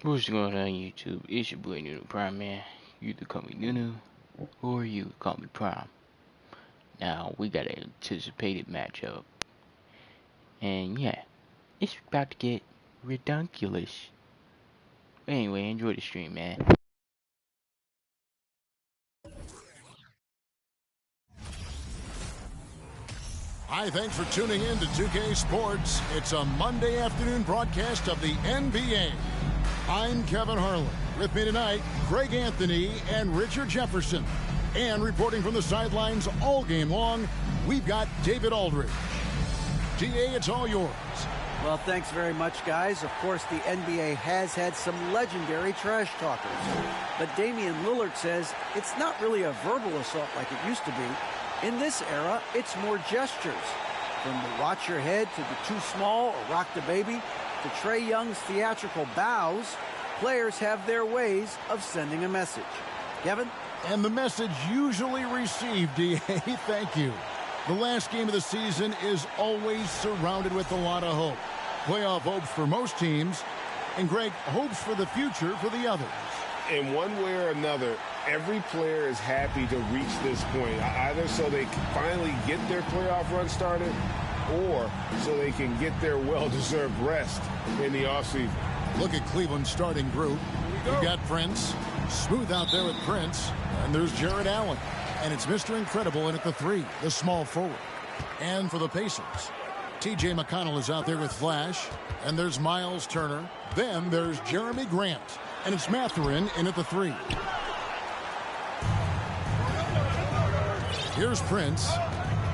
What's going on YouTube? It's your boy Nunu Prime Man. You can call me Nunu or you can call me Prime. Now we got an anticipated matchup. And yeah, it's about to get redunculous. Anyway, enjoy the stream, man. Hi, thanks for tuning in to 2K Sports. It's a Monday afternoon broadcast of the NBA. I'm Kevin Harlan. With me tonight, Greg Anthony and Richard Jefferson. And reporting from the sidelines all game long, we've got David Aldridge. DA, it's all yours. Well, thanks very much, guys. Of course, the NBA has had some legendary trash talkers. But Damian Lillard says it's not really a verbal assault like it used to be. In this era, it's more gestures. From the watch your head to the too small or rock the baby to Trae Young's theatrical bows, players have their ways of sending a message. Kevin? And the message usually received, DA, thank you. The last game of the season is always surrounded with a lot of hope. Playoff hopes for most teams, and Greg, hopes for the future for the others. In one way or another, every player is happy to reach this point, either so they can finally get their playoff run started or so they can get their well-deserved rest in the offseason. Look at Cleveland's starting group. You've got Prince, smooth out there with Prince, and there's Jared Allen. And it's Mr. Incredible in at the 3, the small forward. And for the Pacers, T.J. McConnell is out there with Flash, and there's Miles Turner. Then there's Jeremy Grant, and it's Mathurin in at the 3. Here's Prince.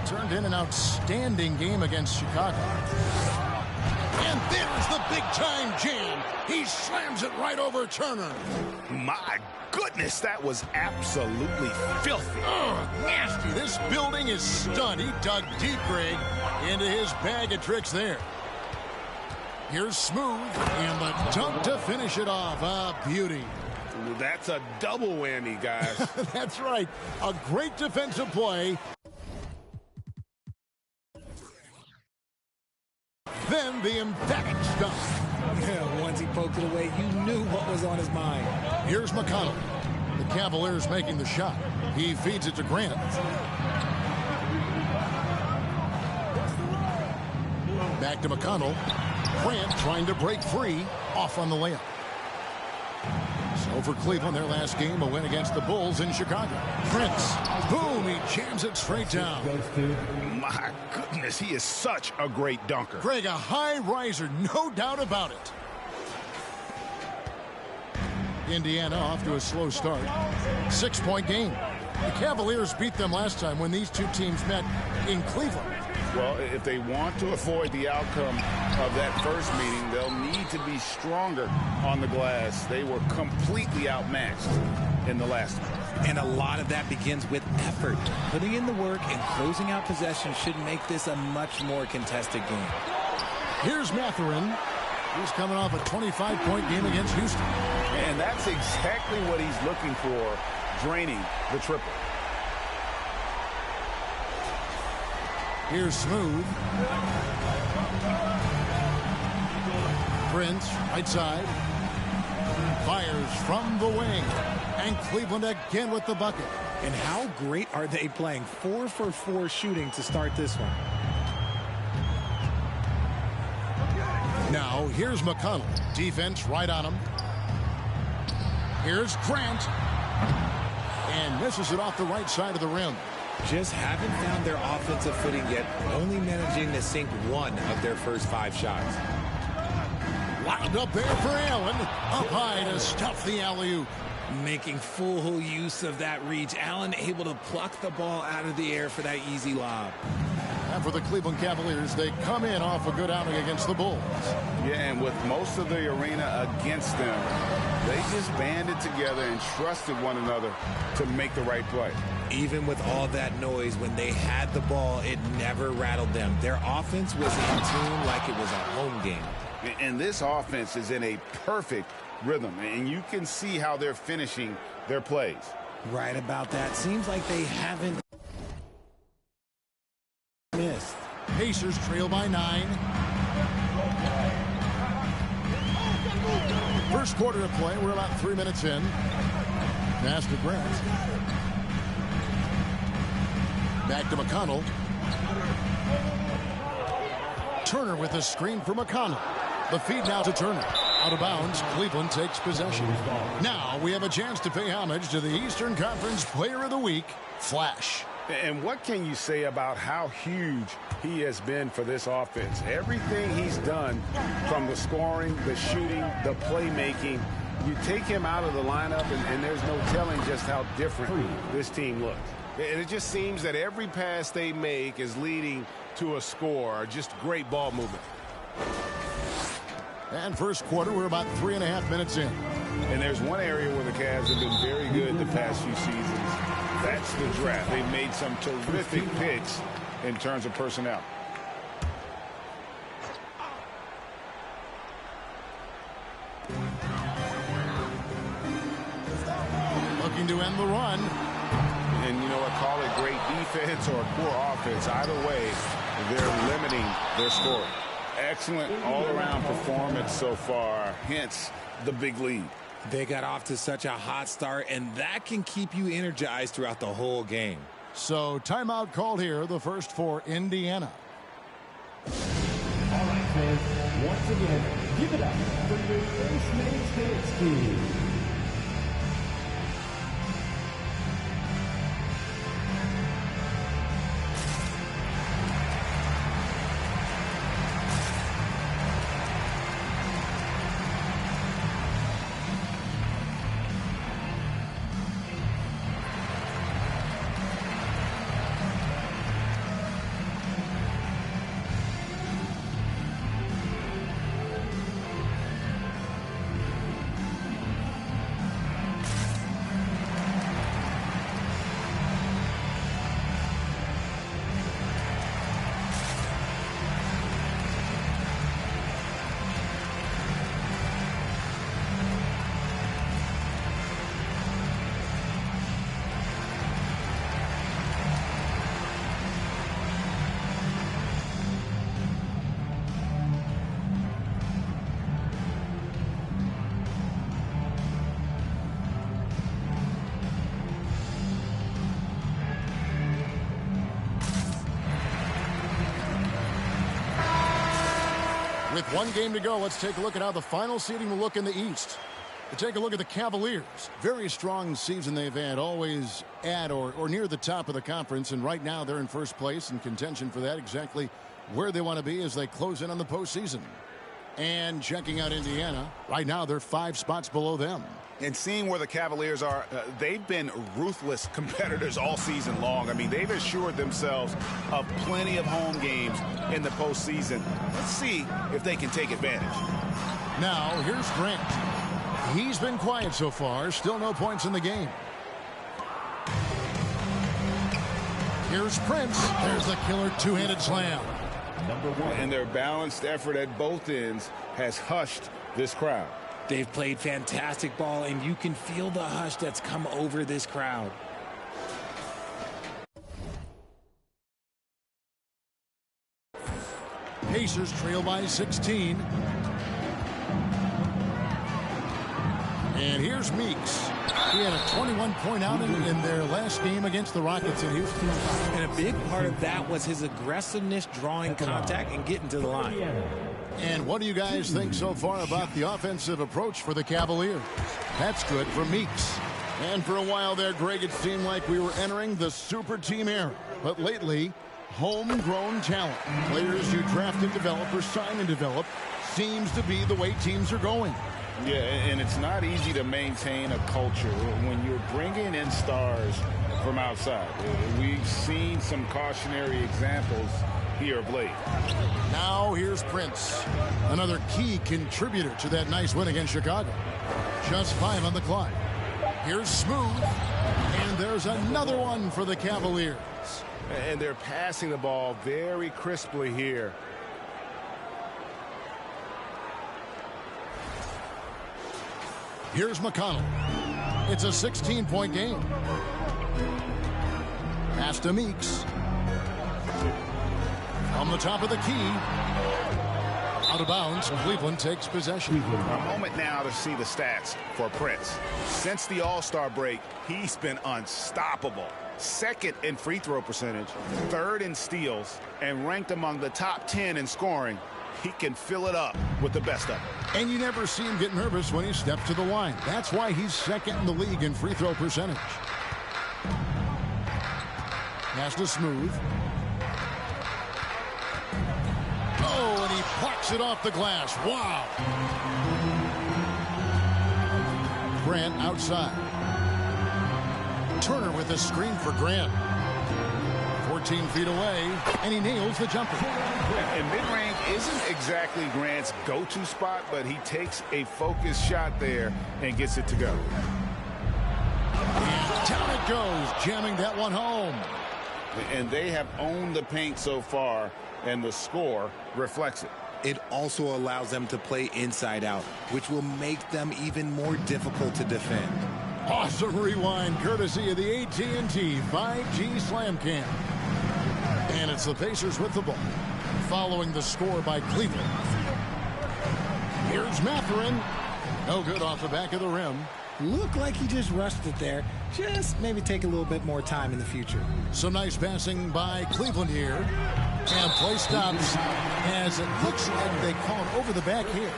Turned in an outstanding game against Chicago. And there's the big-time jam. He slams it right over Turner. My goodness, that was absolutely filthy. Oh, nasty. This building is stunned. He dug deep, Greg, into his bag of tricks there. Here's Smooth, and the dunk to finish it off. A beauty. That's a double whammy, guys. That's right. A great defensive play. Then the emphatic stuff. Yeah, once he poked it away, you knew what was on his mind. Here's McConnell. The Cavaliers making the shot. He feeds it to Grant. Back to McConnell. Grant trying to break free. Off on the layup. So for Cleveland, their last game, a win against the Bulls in Chicago. Prince, boom, he jams it straight down. My goodness, he is such a great dunker. Greg, a high riser, no doubt about it. Indiana off to a slow start. 6-point game. The Cavaliers beat them last time when these two teams met in Cleveland. Well, if they want to avoid the outcome of that first meeting, they'll need to be stronger on the glass. They were completely outmatched in the last one. And a lot of that begins with effort. Putting in the work and closing out possession should make this a much more contested game. Here's Mathurin. He's coming off a 25-point game against Houston. And that's exactly what he's looking for, draining the triple. Here's Smooth. Prince, right side. Fires from the wing. And Cleveland again with the bucket. And how great are they playing? 4 for 4 shooting to start this one. Now, here's McConnell. Defense right on him. Here's Grant. And misses it off the right side of the rim. Just haven't found their offensive footing yet, only managing to sink 1 of their first 5 shots. Wound up there for Allen. Up high to stuff the alley-oop. Making full use of that reach. Allen able to pluck the ball out of the air for that easy lob. And for the Cleveland Cavaliers, they come in off a good outing against the Bulls. Yeah, and with most of the arena against them, they just banded together and trusted one another to make the right play. Even with all that noise, when they had the ball, it never rattled them. Their offense was in tune like it was a home game. And this offense is in a perfect rhythm, and you can see how they're finishing their plays. Right about that. Seems like they haven't missed. Pacers trail by 9. For First quarter of play. We're about 3 minutes in. Pass to Grant. Back to McConnell. Turner with a screen for McConnell. The feed now to Turner. Out of bounds. Cleveland takes possession. Now we have a chance to pay homage to the Eastern Conference Player of the Week, Flash. And what can you say about how huge he has been for this offense? Everything he's done, from the scoring, the shooting, the playmaking, you take him out of the lineup, and there's no telling just how different this team looks. And it just seems that every pass they make is leading to a score, just great ball movement. And first quarter, we're about 3.5 minutes in. And there's one area where the Cavs have been very good the past few seasons. That's the draft. They've made some terrific picks in terms of personnel. Looking to end the run. And you know what, call it great defense or poor offense. Either way, they're limiting their score. Excellent all-around performance so far, hence the big lead. They got off to such a hot start, and that can keep you energized throughout the whole game. So timeout called here, the first for Indiana. All right, fans, once again, give it up for your first Man's Dance team. With one game to go, let's take a look at how the final seeding will look in the East. To take a look at the Cavaliers. Very strong season they've had, always at or near the top of the conference, and right now they're in first place in contention for that, exactly where they want to be as they close in on the postseason. And checking out Indiana, right now they're 5 spots below them. And seeing where the Cavaliers are, they've been ruthless competitors all season long. I mean, they've assured themselves of plenty of home games in the postseason. Let's see if they can take advantage. Now, here's Grant. He's been quiet so far. Still no points in the game. Here's Prince. There's the killer two-handed slam. And their balanced effort at both ends has hushed this crowd. They've played fantastic ball, and you can feel the hush that's come over this crowd. Pacers trail by 16. And here's Meeks. He had a 21-point outing in their last game against the Rockets in Houston. And a big part of that was his aggressiveness, drawing contact, and getting to the line. And what do you guys think so far about the offensive approach for the Cavaliers? That's good for Meeks. And for a while there, Greg, it seemed like we were entering the super team era. But lately, homegrown talent, players you draft and develop or sign and develop, seems to be the way teams are going. Yeah, and it's not easy to maintain a culture when you're bringing in stars from outside. We've seen some cautionary examples here of late. Now here's Prince, another key contributor to that nice win against Chicago. Just 5 on the clock. Here's Smooth, and there's another one for the Cavaliers. And they're passing the ball very crisply here. Here's McConnell. It's a 16-point game. Pass to Meeks. From the top of the key. Out of bounds, Cleveland takes possession. A moment now to see the stats for Prince. Since the All-Star break, he's been unstoppable. Second in free throw percentage, third in steals, and ranked among the top 10 in scoring. He can fill it up with the best of them. And you never see him get nervous when he steps to the line. That's why he's second in the league in free throw percentage. Pass to Smooth. Oh, and he plucks it off the glass. Wow. Grant outside. Turner with a screen for Grant. 14 feet away, and he nails the jumper. And mid-range isn't exactly Grant's go-to spot, but he takes a focused shot there and gets it to go. And down it goes, jamming that one home. And they have owned the paint so far, and the score reflects it. It also allows them to play inside out, which will make them even more difficult to defend. Awesome rewind, courtesy of the AT&T 5G Slam Cam. And it's the Pacers with the ball, following the score by Cleveland. Here's Mathurin. No good off the back of the rim. Looked like he just rushed it there. Just maybe take a little bit more time in the future. Some nice passing by Cleveland here. And play stops as it looks like they call it over the back here.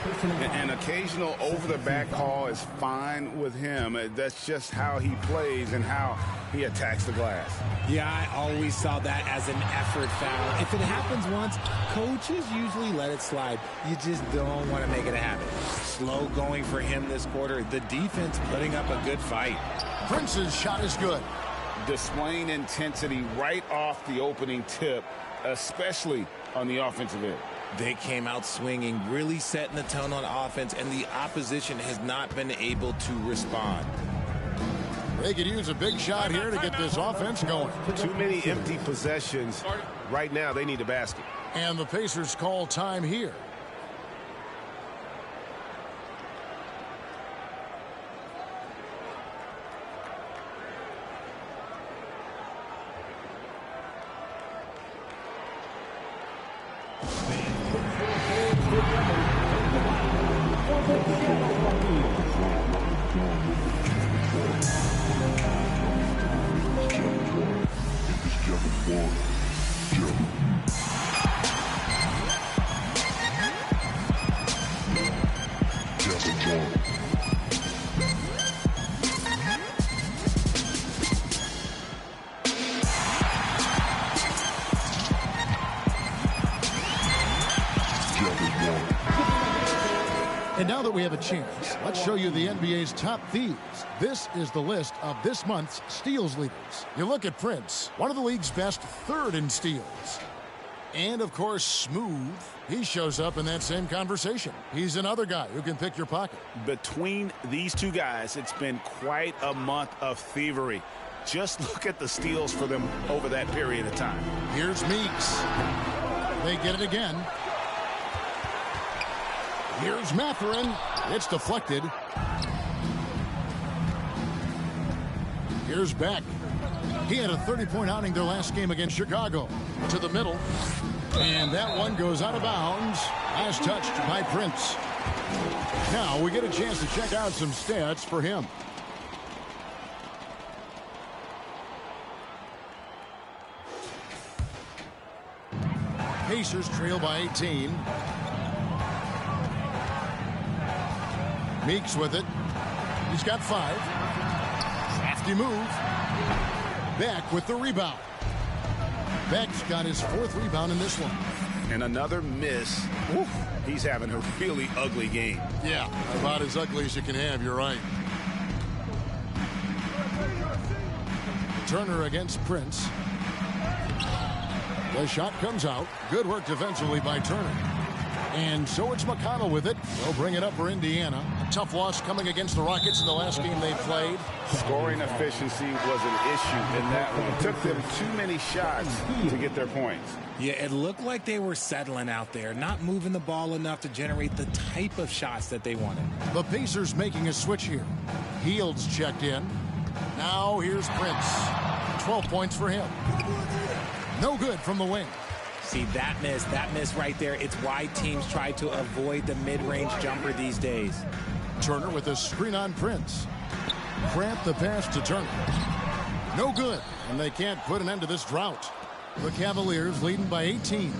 An occasional over-the-back call is fine with him. That's just how he plays and how he attacks the glass. Yeah, I always saw that as an effort foul. If it happens once, coaches usually let it slide. You just don't want to make it a habit. Slow going for him this quarter. The defense putting up a good fight. Prince's shot is good. Displaying intensity right off the opening tip, especially on the offensive end. They came out swinging, really setting the tone on offense, and the opposition has not been able to respond. They could use a big shot here to get this offense going. Too many empty possessions. Right now, they need a basket. And the Pacers call time here. And now that we have a chance, let's show you the NBA's top thieves. This is the list of this month's steals leaders. You look at Prince, one of the league's best, third in steals. And, of course, Smooth. He shows up in that same conversation. He's another guy who can pick your pocket. Between these two guys, it's been quite a month of thievery. Just look at the steals for them over that period of time. Here's Meeks. They get it again. Here's Mathurin. It's deflected. Here's Beck. He had a 30-point outing their last game against Chicago. To the middle. And that one goes out of bounds. Last touched by Prince. Now we get a chance to check out some stats for him. Pacers trail by 18. Meeks with it. He's got 5. Crafty move. Beck with the rebound. Beck's got his 4th rebound in this one. And another miss. Oof, he's having a really ugly game. Yeah, about as ugly as you can have, you're right. Turner against Prince. The shot comes out. Good work defensively by Turner. And so it's McConnell with it. They'll bring it up for Indiana. A tough loss coming against the Rockets in the last game they played. Scoring efficiency was an issue in that one. It took them too many shots to get their points. Yeah, it looked like they were settling out there, not moving the ball enough to generate the type of shots that they wanted. The Pacers making a switch here. Fields checked in. Now here's Prince. 12 points for him. No good from the wing. See, that miss right there, it's why teams try to avoid the mid-range jumper these days. Turner with a screen on Prince. Cramp the pass to Turner. No good, and they can't put an end to this drought. The Cavaliers leading by 18.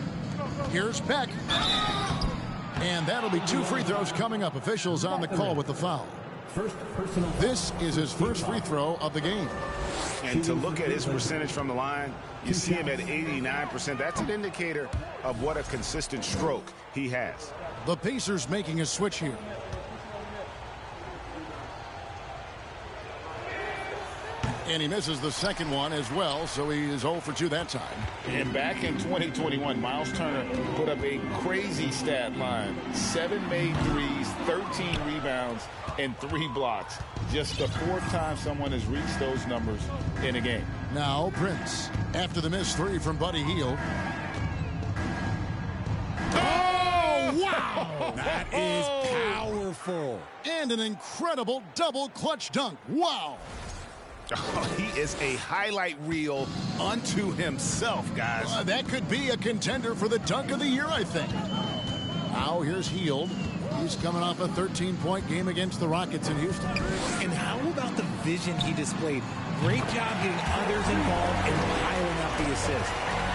Here's Peck. And that'll be 2 free throws coming up. Officials on the call with the foul. This is his first free throw of the game. And to look at his percentage from the line, you see him at 89%. That's an indicator of what a consistent stroke he has. The Pacers making a switch here. And he misses the second one as well, so he is 0 for 2 that time. And back in 2021, Miles Turner put up a crazy stat line. 7 made threes, 13 rebounds, and 3 blocks. Just the 4th time someone has reached those numbers in a game. Now Prince, after the missed 3 from Buddy Hield. Oh, wow! That is powerful. And an incredible double clutch dunk. Wow! Oh, he is a highlight reel unto himself, guys. That could be a contender for the dunk of the year, I think. Now here's Hield. He's coming off a 13-point game against the Rockets in Houston. And how about the vision he displayed? Great job getting others involved and piling up the assist.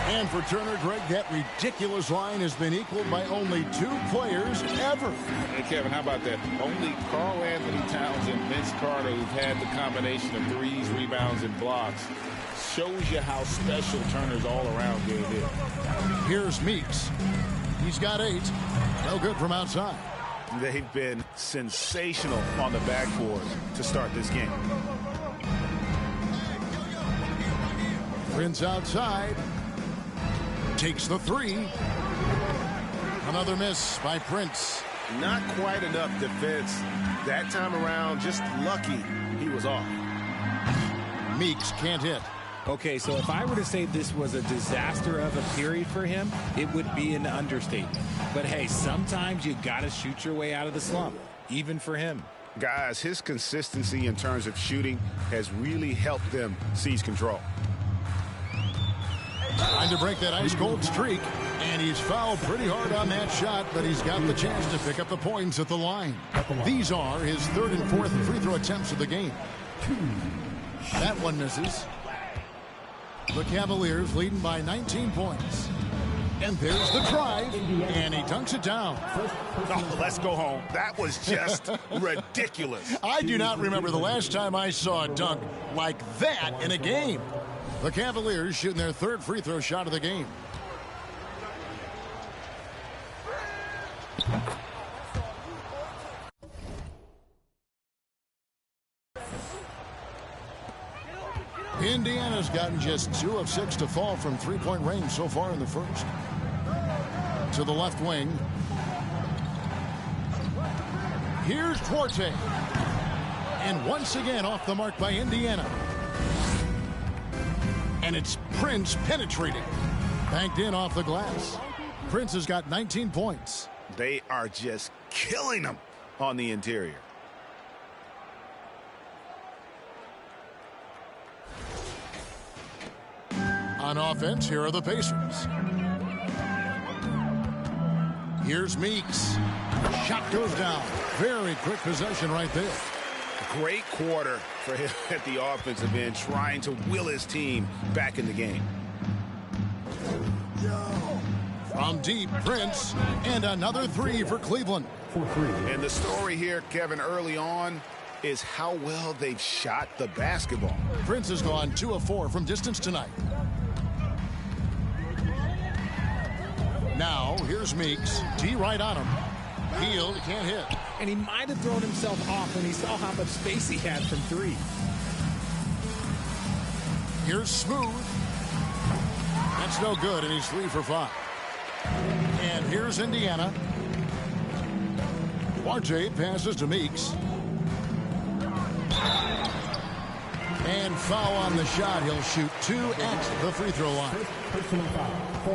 And for Turner, Greg, that ridiculous line has been equaled by only 2 players ever. Hey, Kevin, how about that? Only Karl Anthony Towns and Vince Carter, who've had the combination of threes, rebounds, and blocks, shows you how special Turner's all-around game is. Here's Meeks. He's got 8. No good from outside. They've been sensational on the backboard to start this game. Prince outside. Takes the 3. Another miss by Prince. Not quite enough defense. That time around, just lucky he was off. Meeks can't hit. Okay, so if I were to say this was a disaster of a period for him, it would be an understatement. But hey, sometimes you got to shoot your way out of the slump, even for him. Guys, his consistency in terms of shooting has really helped them seize control. Trying to break that ice-cold streak, and he's fouled pretty hard on that shot, but he's got the chance to pick up the points at the line. These are his 3rd and 4th free throw attempts of the game. That one misses. The Cavaliers leading by 19 points. And there's the drive, and he dunks it down. Oh, let's go home. That was just ridiculous. I do not remember the last time I saw a dunk like that in a game. The Cavaliers shooting their 3rd free throw shot of the game. Indiana's gotten just 2 of 6 to fall from 3-point range so far in the first. To the left wing. Here's Duarte. And once again off the mark by Indiana. And it's Prince penetrating. Banked in off the glass. Prince has got 19 points. They are just killing them on the interior. On offense, here are the Pacers. Here's Meeks. Shot goes down. Very quick possession right there. Great quarter for him at the offensive end, trying to will his team back in the game. From deep, Prince, and another 3 for Cleveland. And the story here, Kevin, early on is how well they've shot the basketball. Prince has gone 2 of 4 from distance tonight. Now, here's Meeks. D right on him. Hield can't hit. And he might have thrown himself off when he saw how much space he had from 3. Here's Smooth. That's no good, and he's 3 for 5. And here's Indiana. Duarte passes to Meeks. And foul on the shot. He'll shoot 2 at the free throw line.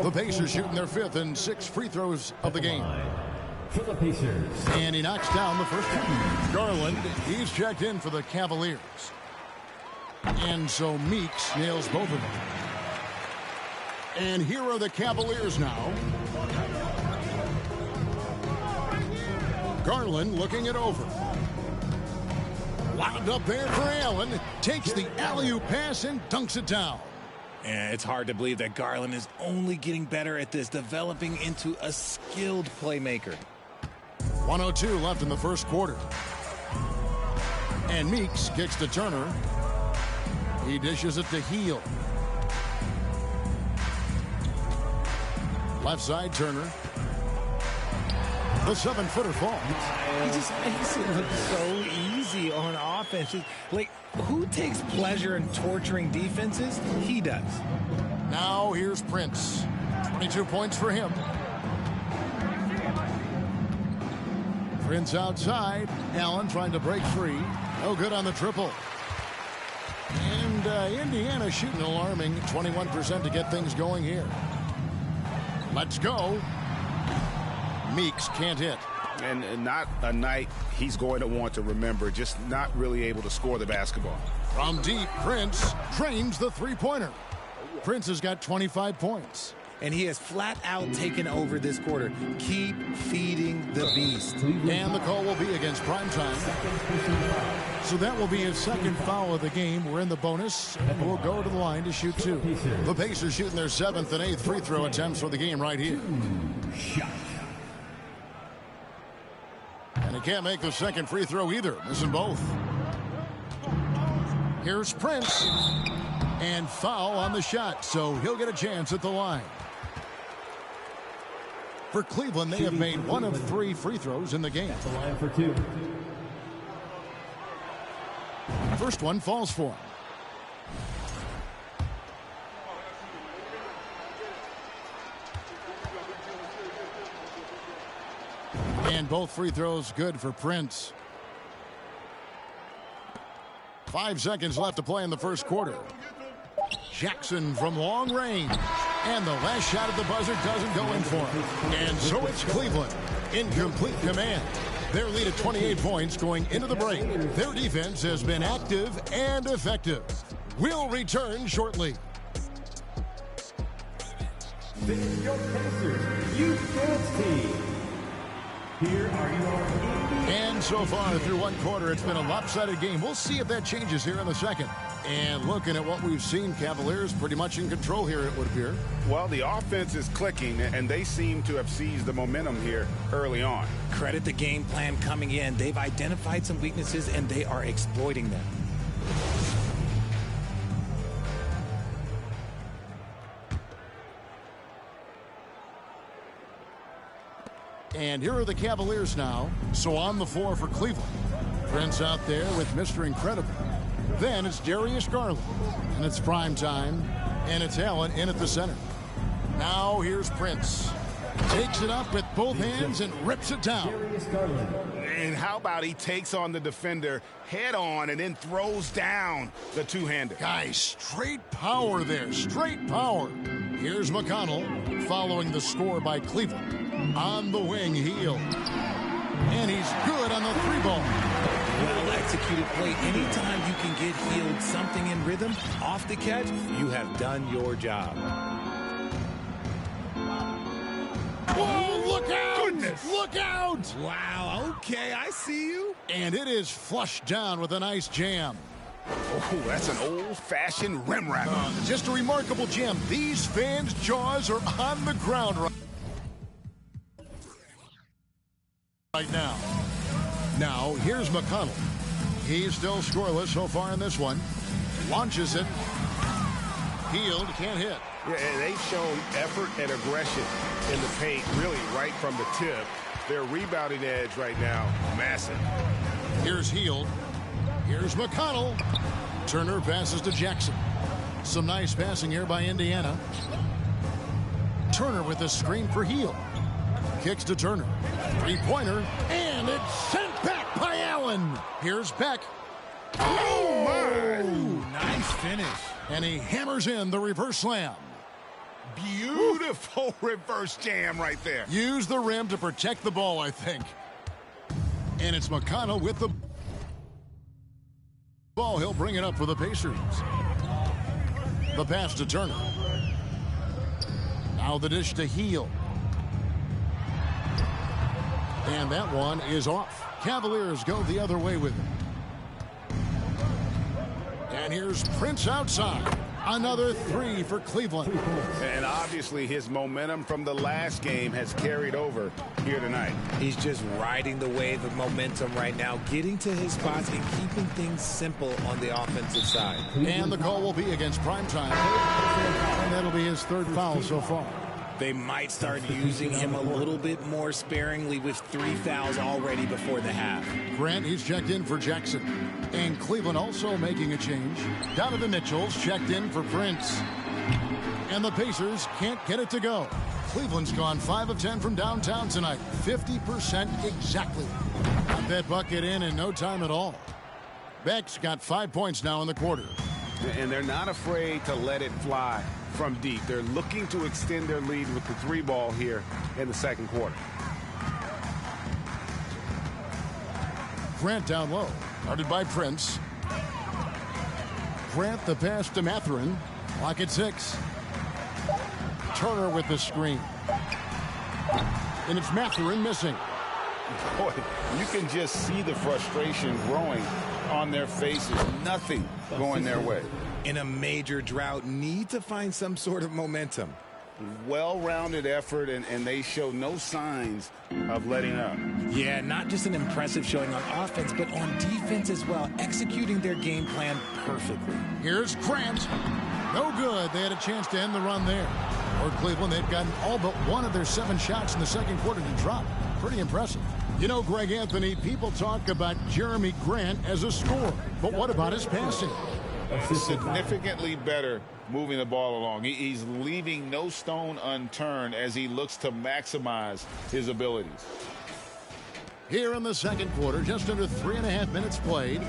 The Pacers shooting their 5th and 6th free throws of the game. For the Pacers. And he knocks down the first one. Garland, he's checked in for the Cavaliers. And so Meeks nails both of them. And here are the Cavaliers now. Garland looking it over. Wound up there for Allen. Takes the alley-oop pass and dunks it down. And it's hard to believe that Garland is only getting better at this, developing into a skilled playmaker. 1:02 left in the first quarter. And Meeks kicks to Turner. He dishes it to Heel. Left side, Turner. The 7-footer falls. He just makes it look so easy on offense. Like, who takes pleasure in torturing defenses? He does. Now here's Prince. 22 points for him. Prince outside. Allen trying to break free. No good on the triple. And Indiana shooting alarming 21% to get things going here. Let's go. Meeks can't hit. And not a night he's going to want to remember, just not really able to score the basketball. From deep, Prince drains the three-pointer. Prince has got 25 points. And he has flat out taken over this quarter. Keep feeding the beast. And the call will be against Primetime. So that will be his second foul of the game. We're in the bonus, and we'll go to the line to shoot two. The Pacers shooting their 7th and 8th free throw attempts for the game right here. And he can't make the second free throw either, missing both. Here's Prince. And foul on the shot, so he'll get a chance at the line. For Cleveland, they have made 1 of 3 free throws in the game. That's a line for 2. First one falls for him. And both free throws good for Prince. 5 seconds left to play in the first quarter. Jackson from long range. And the last shot at the buzzer doesn't go in for him. And so it's Cleveland in complete command. Their lead at 28 points going into the break. Their defense has been active and effective. We'll return shortly. This is your Pacers Youth Dance Team. Here are your And so far through one quarter, it's been a lopsided game. We'll see if that changes here in the second. And looking at what we've seen, Cavaliers pretty much in control here, it would appear. Well, the offense is clicking, and they seem to have seized the momentum here early on. Credit the game plan coming in. They've identified some weaknesses, and they are exploiting them. And here are the Cavaliers now. So on the floor for Cleveland. Prince out there with Mr. Incredible. Then it's Darius Garland. And it's prime time. And it's Allen in at the center. Now here's Prince. Takes it up with both hands and rips it down. And how about he takes on the defender head on and then throws down the two-hander. Guys, straight power there. Straight power. Here's McConnell following the score by Cleveland. On the wing, Heel. And he's good on the 3-ball. Well-executed play. Anytime you can get Healed something in rhythm off the catch, you have done your job. Whoa, look out! Goodness. Look out! Wow, okay, I see you. And it is flushed down with a nice jam. Oh, that's an old-fashioned rim wrap. Just a remarkable jam. These fans' jaws are on the ground right now. Now, here's McConnell. He's still scoreless so far in this one. Launches it. Healed, can't hit. Yeah, and they've shown effort and aggression in the paint, really right from the tip. Their rebounding edge right now, massive. Here's Healed. Here's McConnell. Turner passes to Jackson. Some nice passing here by Indiana. Turner with a screen for Healed. Kicks to Turner. 3-pointer. And it's sent back by Allen. Here's Beck. Oh, my. Nice finish. And he hammers in the reverse slam. Beautiful reverse jam right there. Use the rim to protect the ball, I think. And it's McConnell with the ball. He'll bring it up for the Pacers. The pass to Turner. Now the dish to Heel. And that one is off. Cavaliers go the other way with it. And here's Prince outside. Another three for Cleveland. And obviously his momentum from the last game has carried over here tonight. He's just riding the wave of momentum right now, getting to his spots and keeping things simple on the offensive side. And the call will be against Primetime. And that'll be his third foul so far. They might start using him a little bit more sparingly with 3 fouls already before the half. Grant, he's checked in for Jackson. And Cleveland also making a change. Donovan Mitchell's checked in for Prince. And the Pacers can't get it to go. Cleveland's gone 5 of 10 from downtown tonight. 50% exactly. Got that bucket in no time at all. Beck's got 5 points now in the quarter. And they're not afraid to let it fly from deep. They're looking to extend their lead with the 3 ball here in the second quarter. Grant down low. Guarded by Prince. Grant the pass to Mathurin. Lock at 6. Turner with the screen. And it's Mathurin missing. Boy, you can just see the frustration growing on their faces. Nothing going their way. In a major drought, need to find some sort of momentum. Well-rounded effort, and they show no signs of letting up. Yeah, not just an impressive showing on offense, but on defense as well, executing their game plan perfectly. Here's Grant. No good. They had a chance to end the run there. For Cleveland, they've gotten all but one of their 7 shots in the second quarter to drop. Pretty impressive. You know, Greg Anthony, people talk about Jeremy Grant as a scorer, but what about his passing? Significantly better moving the ball along. He's leaving no stone unturned as he looks to maximize his abilities. Here in the second quarter, just under 3.5 minutes played.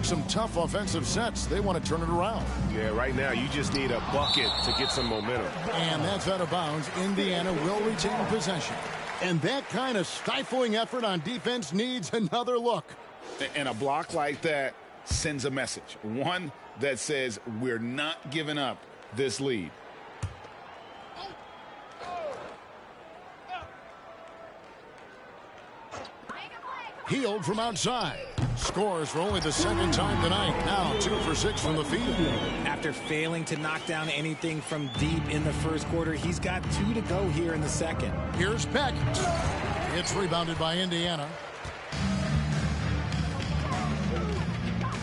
Some tough offensive sets. They want to turn it around. Yeah, right now you just need a bucket to get some momentum. And that's out of bounds. Indiana will retain possession. And that kind of stifling effort on defense needs another look. And a block like that sends a message. One that says we're not giving up this lead. Healed from outside. Scores for only the second time tonight. Now 2 for 6 from the field. After failing to knock down anything from deep in the first quarter, he's got 2 to go here in the second. Here's Beck. It's rebounded by Indiana.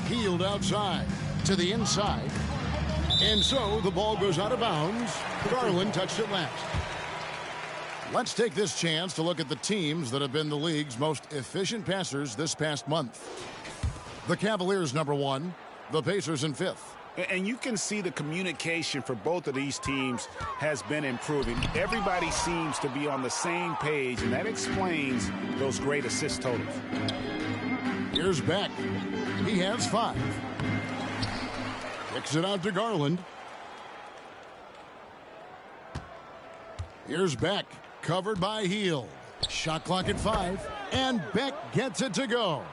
Healed outside to the inside. And so the ball goes out of bounds. Garland touched it last. Let's take this chance to look at the teams that have been the league's most efficient passers this past month. The Cavaliers #1, the Pacers in 5th. And you can see the communication for both of these teams has been improving. Everybody seems to be on the same page, and that explains those great assist totals. Here's Beck. He has 5. Kicks it out to Garland. Here's Beck. Covered by Heel. Shot clock at 5. And Beck gets it to go.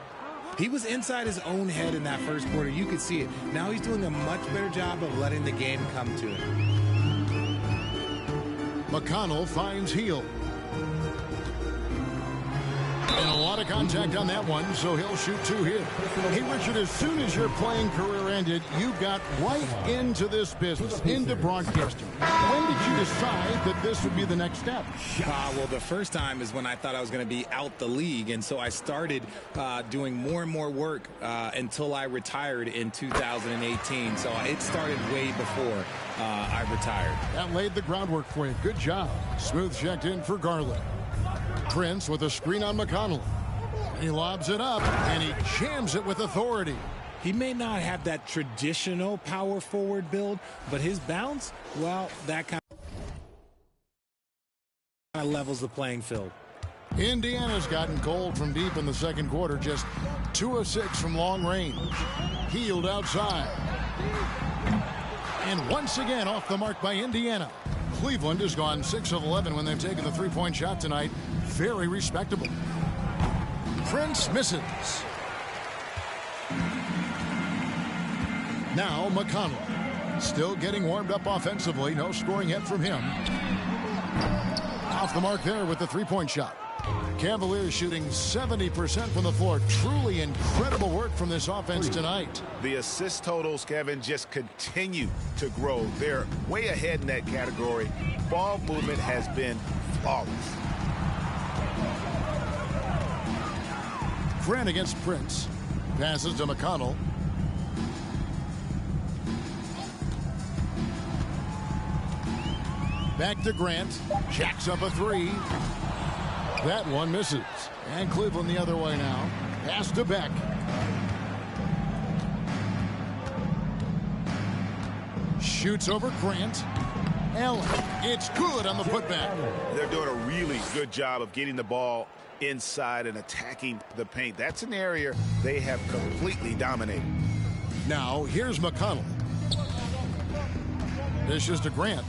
He was inside his own head in that first quarter. You could see it. Now he's doing a much better job of letting the game come to him. McConnell finds Heel. And a lot of contact on that one, so he'll shoot 2 here. Hey, Richard, as soon as your playing career ended, you got right into this business, into broadcasting. When did you decide that this would be the next step? Well, the first time is when I thought I was going to be out the league, and so I started doing more and more work until I retired in 2018. So it started way before I retired. That laid the groundwork for you. Good job. Smooth checked in for Garland. Prince with a screen on McConnell. He lobs it up, and he jams it with authority. He may not have that traditional power forward build, but his bounce, well, that kind of levels the playing field. Indiana's gotten cold from deep in the second quarter, just 2 of 6 from long range. Healed outside. And once again off the mark by Indiana. Cleveland has gone 6 of 11 when they've taken the 3-point shot tonight. Very respectable. Prince misses. Now McConnell. Still getting warmed up offensively. No scoring yet from him. Off the mark there with the three-point shot. Cavaliers shooting 70% from the floor. Truly incredible work from this offense tonight. The assist totals, Kevin, just continue to grow. They're way ahead in that category. Ball movement has been flawless. Grant against Prince. Passes to McConnell. Back to Grant. Jacks up a three. That one misses. And Cleveland the other way now. Pass to Beck. Shoots over Grant. Allen. It's good on the putback. They're doing a really good job of getting the ball inside and attacking the paint. That's an area they have completely dominated. Now, here's McConnell. Dishes to Grant.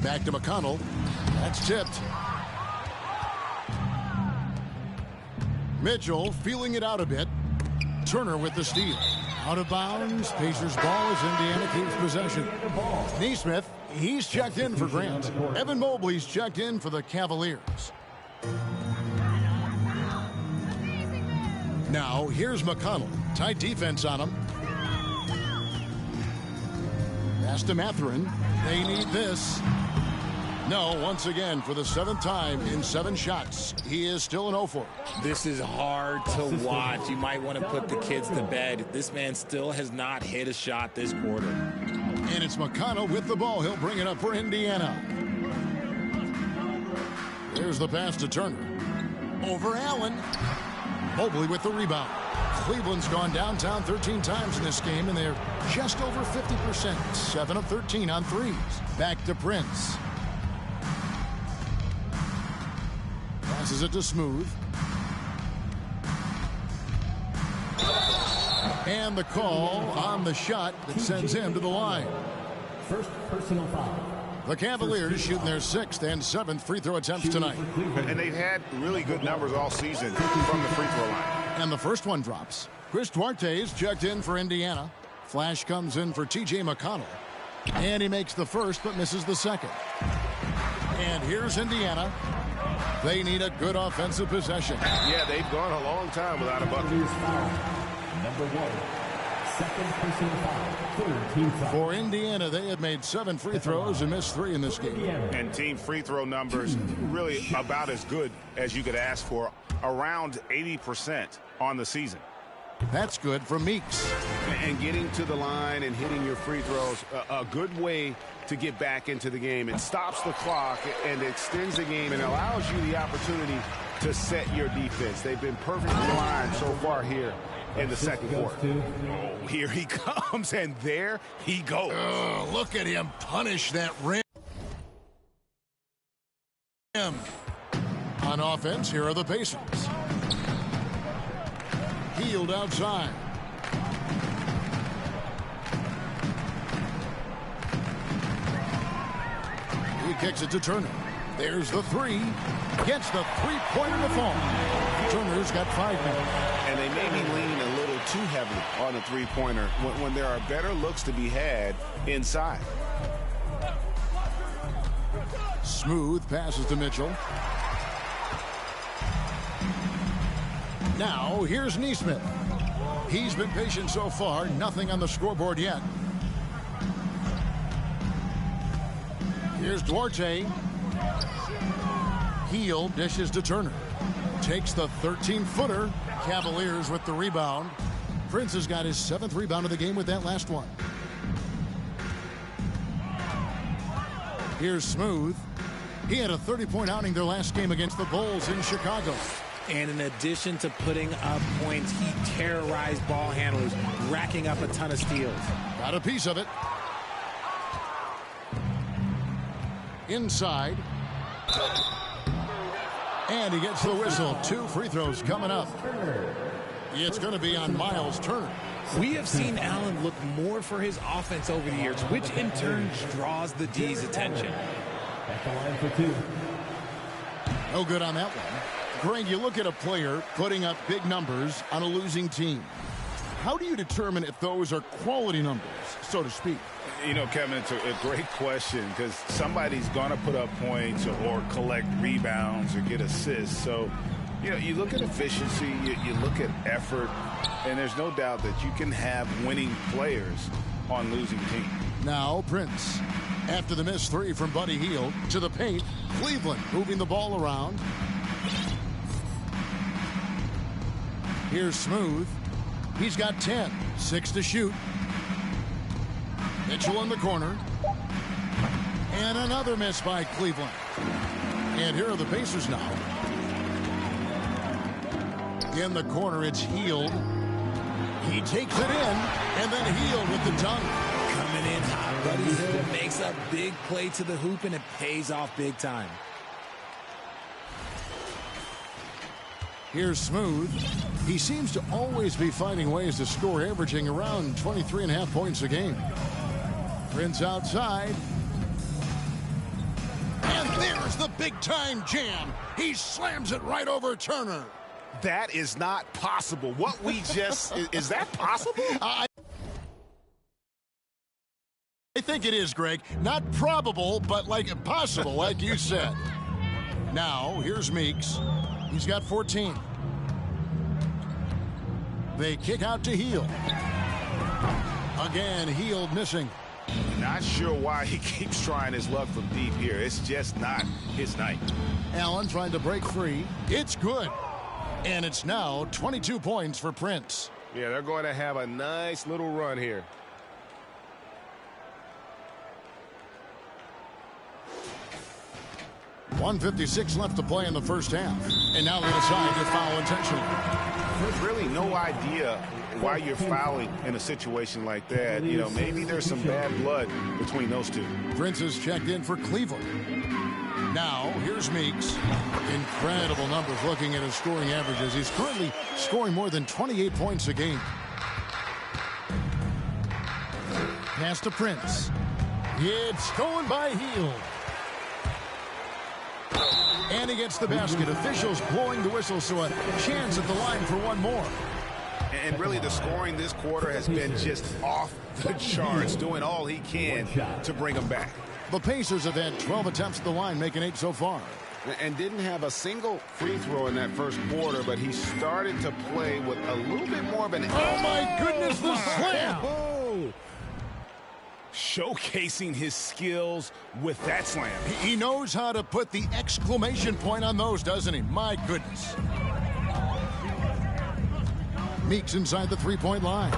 Back to McConnell. That's tipped. Mitchell feeling it out a bit. Turner with the steal. Out of bounds. Pacers ball as Indiana keeps possession. Neesmith, he's checked in for Grant. Evan Mobley's checked in for the Cavaliers. Now, here's McConnell. Tight defense on him. Pass to Mathurin. They need this. No, once again, for the seventh time in 7 shots, he is still an 0-4. This is hard to watch. You might want to put the kids to bed. This man still has not hit a shot this quarter. And it's McConnell with the ball. He'll bring it up for Indiana. Here's the pass to Turner. Over Allen. Mobley with the rebound. Cleveland's gone downtown 13 times in this game, and they're just over 50%. 7 of 13 on threes. Back to Prince. Passes it to Smooth. And the call on the shot that sends him to the line. First personal foul. The Cavaliers shooting their 6th and 7th free throw attempts tonight. And they've had really good numbers all season from the free throw line. And the first one drops. Chris Duarte's checked in for Indiana. Flash comes in for T.J. McConnell. And he makes the first but misses the second. And here's Indiana. They need a good offensive possession. Yeah, they've gone a long time without a bucket. Number 1. Second personal foul. Third team foul. For Indiana, they had made 7 free throws and missed 3 in this game. And team free throw numbers really about as good as you could ask for. Around 80% on the season. That's good for Meeks. And getting to the line and hitting your free throws, a good way to get back into the game. It stops the clock and extends the game and allows you the opportunity to set your defense. They've been perfectly aligned so far here in the second quarter. Oh, here he comes, and there he goes. Look at him punish that rim. On offense, here are the Pacers. Healed outside. He kicks it to Turner. There's the 3. Gets the three-pointer to fall. Turner's got 5 minutes. And they may be leaning a little too heavily on the three-pointer when there are better looks to be had inside. Smooth passes to Mitchell. Now, here's Neesmith. He's been patient so far. Nothing on the scoreboard yet. Here's Duarte. Heel dishes to Turner. Takes the 13-footer. Cavaliers with the rebound. Prince has got his 7th rebound of the game with that last one. Here's Smooth. He had a 30-point outing their last game against the Bulls in Chicago. And in addition to putting up points, he terrorized ball handlers, racking up a ton of steals. Got a piece of it. Inside. And he gets the whistle. 2 free throws coming up. It's going to be on Miles Turner. We have seen Allen look more for his offense over the years, which in turn draws the D's attention. At the line for 2. No good on that one. Greg, you look at a player putting up big numbers on a losing team. how do you determine if those are quality numbers, so to speak? You know, Kevin, it's a great question because somebody's going to put up points or collect rebounds or get assists. So, you know, you look at efficiency, you look at effort, and there's no doubt that you can have winning players on losing teams. Now Prince. After the missed three from Buddy Hield to the paint, Cleveland moving the ball around. Here's Smooth. He's got 10. 6 to shoot. Mitchell in the corner. And another miss by Cleveland. And here are the Pacers now. In the corner, it's Hield. He takes it in, and then Hield with the dunk. Coming in hot, Buddy Hield makes a big play to the hoop, and it pays off big time. Here's Smooth. He seems to always be finding ways to score, averaging around 23.5 points a game. Prince outside. And there's the big-time jam. He slams it right over Turner. That is not possible. What we just... is that possible? I think it is, Greg. Not probable, but like possible, like you said. Now, here's Meeks. He's got 14. They kick out to Hield. Again, Hield missing. Not sure why he keeps trying his luck from deep here. It's just not his night. Allen trying to break free. It's good. And it's now 22 points for Prince. Yeah, they're going to have a nice little run here. .156 left to play in the first half. And now they decide to foul intentionally. There's really no idea why you're fouling in a situation like that. You know, maybe there's some bad blood between those two. Prince has checked in for Cleveland. Now, here's Meeks. Incredible numbers looking at his scoring averages. He's currently scoring more than 28 points a game. Pass to Prince. It's stolen by Hield. And he gets the basket. Officials blowing the whistle, so a chance at the line for one more. And really, the scoring this quarter has been just off the charts, doing all he can to bring them back. The Pacers have had 12 attempts at the line, making 8 so far. And didn't have a single free throw in that first quarter, but he started to play with a little bit more of an... Oh, my goodness, the slam! Oh. Showcasing his skills with that slam. He knows how to put the exclamation point on those, doesn't he? My goodness. Meeks inside the three-point line.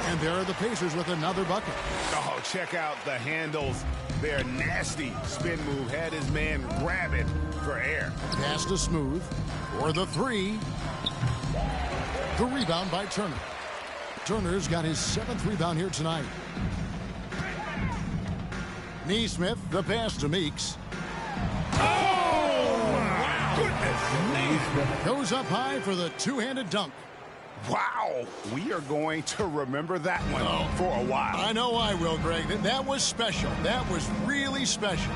And there are the Pacers with another bucket. Oh, check out the handles. Their nasty spin move had his man grab it for air. Pass to Smooth for the three. The rebound by Turner. Turner's got his 7th rebound here tonight. Neesmith, the pass to Meeks. Oh, my goodness. Goes up high for the two-handed dunk. Wow, we are going to remember that one for a while. I know I will, Greg. That was special. That was really special.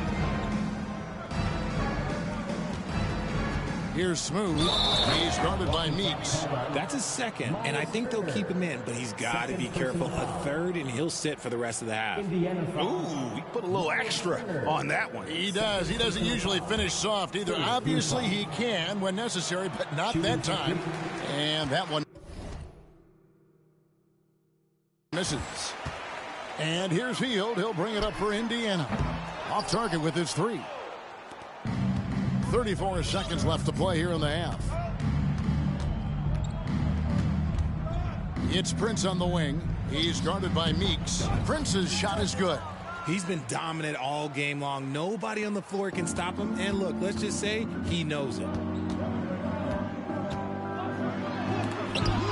Here's Smooth. He's guarded by Meeks. That's his second, and I think they'll keep him in, but he's got to be careful. A third, and he'll sit for the rest of the half. Ooh, he put a little extra on that one. He does. He doesn't usually finish soft either. Obviously, he can when necessary, but not that time. And that one misses. And here's Hield. He'll bring it up for Indiana. Off target with his three. 34 seconds left to play here in the half. It's Prince on the wing. He's guarded by Meeks. Prince's shot is good. He's been dominant all game long. Nobody on the floor can stop him. And look, let's just say he knows it.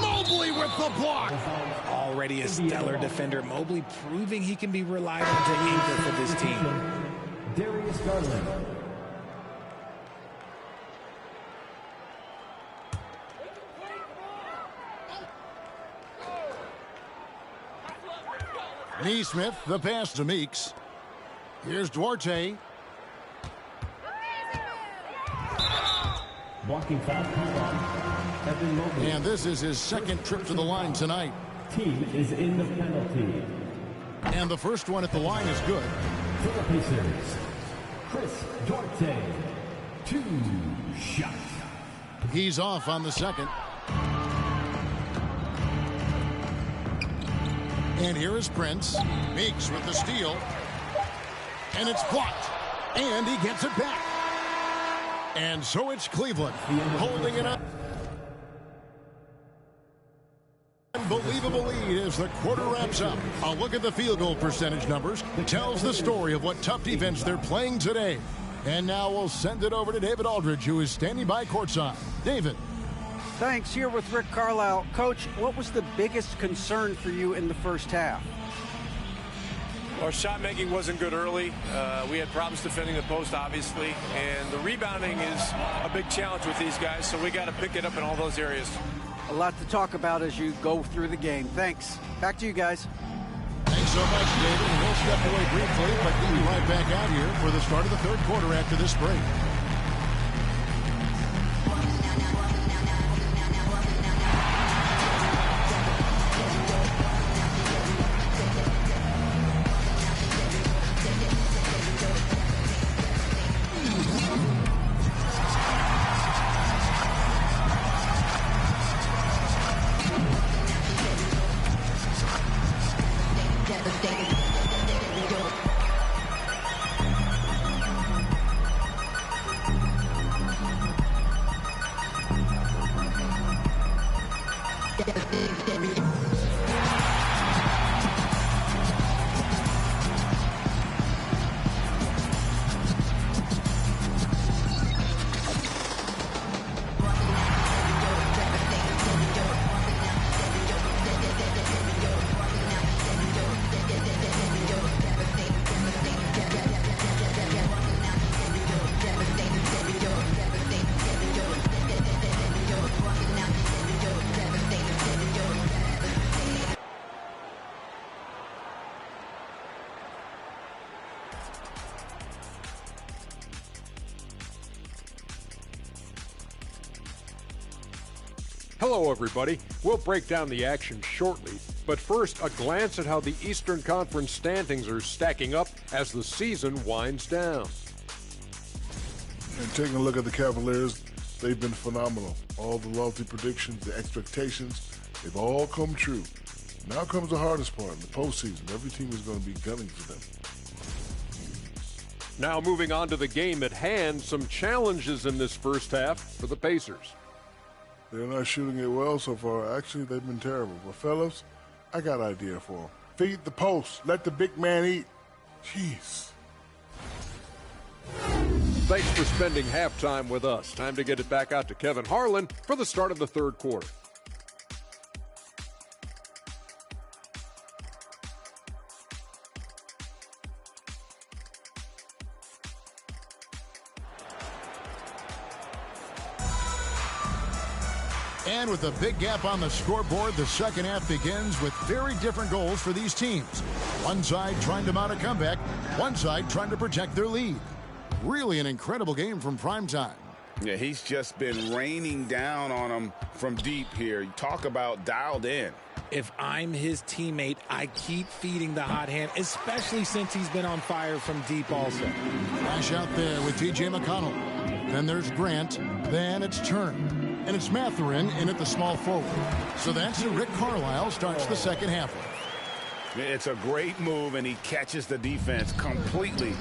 Mobley with the block. Already a stellar defender. Mobley proving he can be relied on to anchor for this team. Darius Garland. Neesmith, the pass to Meeks. Here's Duarte. Blocking foul. And this is his second trip to the line tonight. Team is in the penalty. And the first one at the line is good. For the Pacers, Chris Duarte, 2 shots. He's off on the second. And here is Prince. Meeks with the steal. And it's blocked. And he gets it back. And so it's Cleveland holding it up. Unbelievable lead as the quarter wraps up. A look at the field goal percentage numbers tells the story of what tough defense they're playing today. And now we'll send it over to David Aldridge, who is standing by courtside. David. Thanks. Here with Rick Carlisle. Coach, what was the biggest concern for you in the first half? Our shot making wasn't good early. We had problems defending the post, obviously, and the rebounding is a big challenge with these guys, so we got to pick it up in all those areas. A lot to talk about as you go through the game. Thanks. Back to you guys. Thanks so much, David. And we'll step away briefly, but we'll be right back out here for the start of the third quarter after this break. Hello, everybody. We'll break down the action shortly, but first, a glance at how the Eastern Conference standings are stacking up as the season winds down. And taking a look at the Cavaliers, they've been phenomenal. All the lofty predictions, the expectations, they've all come true. Now comes the hardest part, in the postseason. Every team is going to be gunning for them. Now moving on to the game at hand, some challenges in this first half for the Pacers. They're not shooting it well so far. Actually, they've been terrible. But, fellas, I got an idea for them. Feed the post. Let the big man eat. Jeez. Thanks for spending halftime with us. Time to get it back out to Kevin Harlan for the start of the third quarter. And with a big gap on the scoreboard, the second half begins with very different goals for these teams. One side trying to mount a comeback, one side trying to protect their lead. Really an incredible game from primetime. Yeah, he's just been raining down on them from deep here. You talk about dialed in. If I'm his teammate, I keep feeding the hot hand, especially since he's been on fire from deep also. Flash out there with T.J. McConnell. Then there's Grant. Then it's Turner. And it's Mathurin in at the small forward. So that's who Rick Carlisle starts the second half with. It's a great move, and he catches the defense completely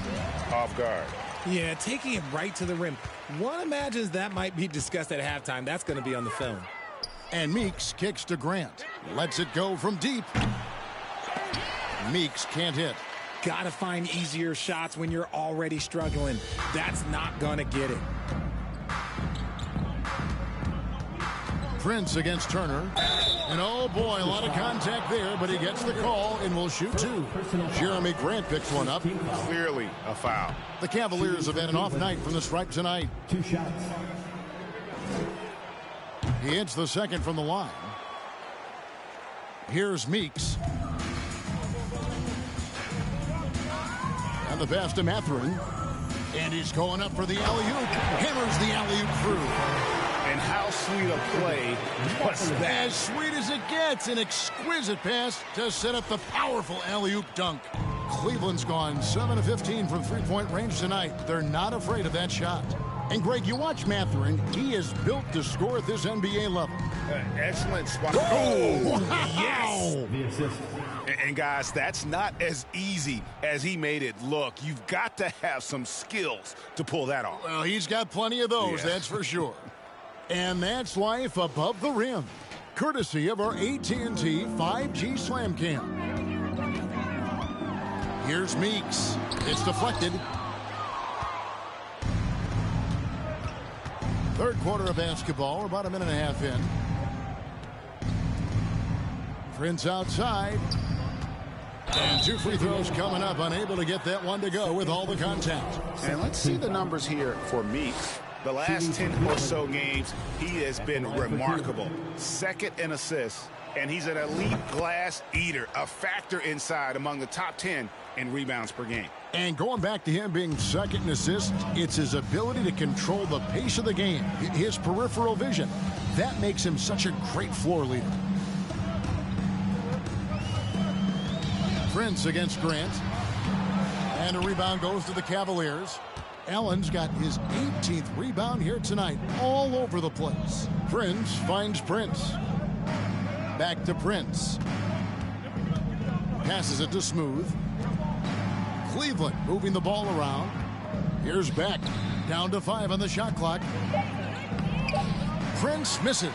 off guard. Yeah, taking it right to the rim. One imagines that might be discussed at halftime. That's going to be on the film. And Meeks kicks to Grant. Lets it go from deep. Meeks can't hit. Got to find easier shots when you're already struggling. That's not going to get it. Prince against Turner. And oh boy, a lot of contact there, but he gets the call and will shoot two. Jeremy Grant picks one up. Clearly a foul. The Cavaliers have had an off night from the stripe tonight. 2 shots. He hits the second from the line. Here's Meeks. And the pass to Mathurin. And he's going up for the alley-oop. Hammers the alley-oop through. And how sweet a play was that? As sweet as it gets, an exquisite pass to set up the powerful alley-oop dunk. Cleveland's gone 7 of 15 from three-point range tonight. They're not afraid of that shot. And, Greg, you watch Mathurin. He is built to score at this NBA level. Excellent spot. Oh, wow. Yes. The assist. And, guys, that's not as easy as he made it look. You've got to have some skills to pull that off. Well, he's got plenty of those, that's for sure. And that's life above the rim, courtesy of our AT&T 5G Slam Cam. Here's Meeks. It's deflected. Third quarter of basketball. We're about a minute and a half in. Prince outside. And 2 free throws coming up. Unable to get that one to go with all the contact. And let's see the numbers here for Meeks. The last 10 or so games, he has been remarkable. Second in assists, and he's an elite glass eater, a factor inside among the top 10 in rebounds per game. And going back to him being second in assists, it's his ability to control the pace of the game, his peripheral vision. That makes him such a great floor leader. Prince against Grant. And a rebound goes to the Cavaliers. Allen's got his 18th rebound here tonight, all over the place. Prince finds Prince. Back to Prince. Passes it to Smooth. Cleveland moving the ball around. Here's Beck. Down to 5 on the shot clock. Prince misses.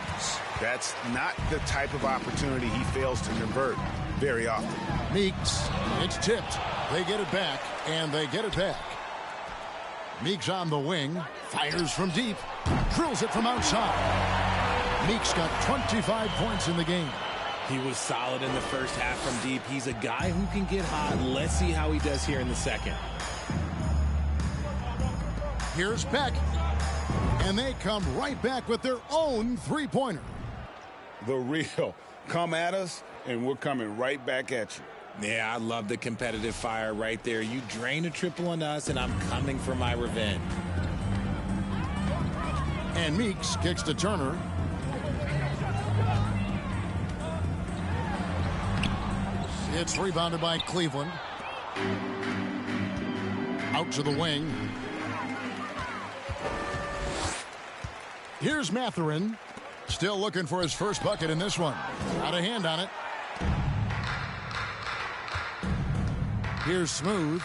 That's not the type of opportunity he fails to convert very often. Meeks. It's tipped. They get it back, and they get it back. Meeks on the wing. Fires from deep. Drills it from outside. Meeks got 25 points in the game. He was solid in the first half from deep. He's a guy who can get hot. Let's see how he does here in the second. Here's Beck. And they come right back with their own three-pointer. The real. Come at us, and we're coming right back at you. Yeah, I love the competitive fire right there. You drain a triple on us, and I'm coming for my revenge. And Meeks kicks to Turner. It's rebounded by Cleveland. Out to the wing. Here's Mathurin. Still looking for his first bucket in this one. Got a hand on it. Here's Smooth.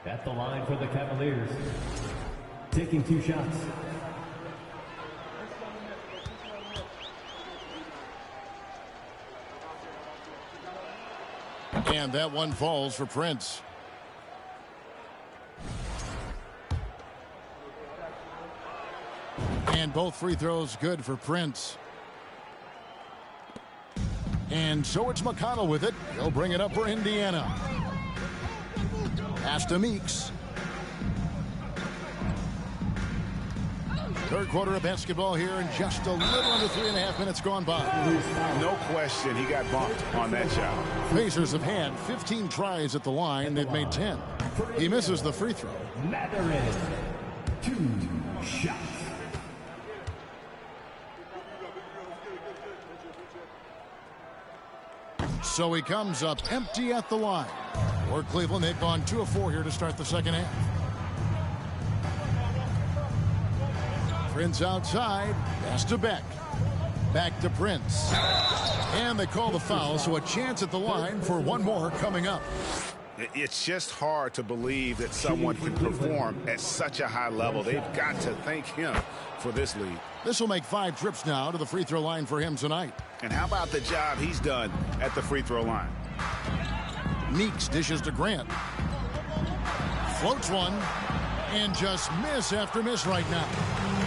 At the line for the Cavaliers. Taking 2 shots. And that one falls for Prince. And both free throws good for Prince. And so it's McConnell with it. He'll bring it up for Indiana. Pass to Meeks. Third quarter of basketball here, and just a little under 3.5 minutes gone by. No question, he got bumped on that shot. Pacers have had 15 tries at the line. They've made 10. He misses the free throw. Mathurin. 2 shots. So he comes up empty at the line. For Cleveland, they've gone 2 of 4 here to start the second half. Prince outside. Pass to Beck. Back to Prince. And they call the foul, so a chance at the line for one more coming up. It's just hard to believe that someone can perform at such a high level. They've got to thank him for this lead. This will make 5 trips now to the free throw line for him tonight. And how about the job he's done at the free throw line? Meeks dishes to Grant. Floats one. And just miss after miss right now.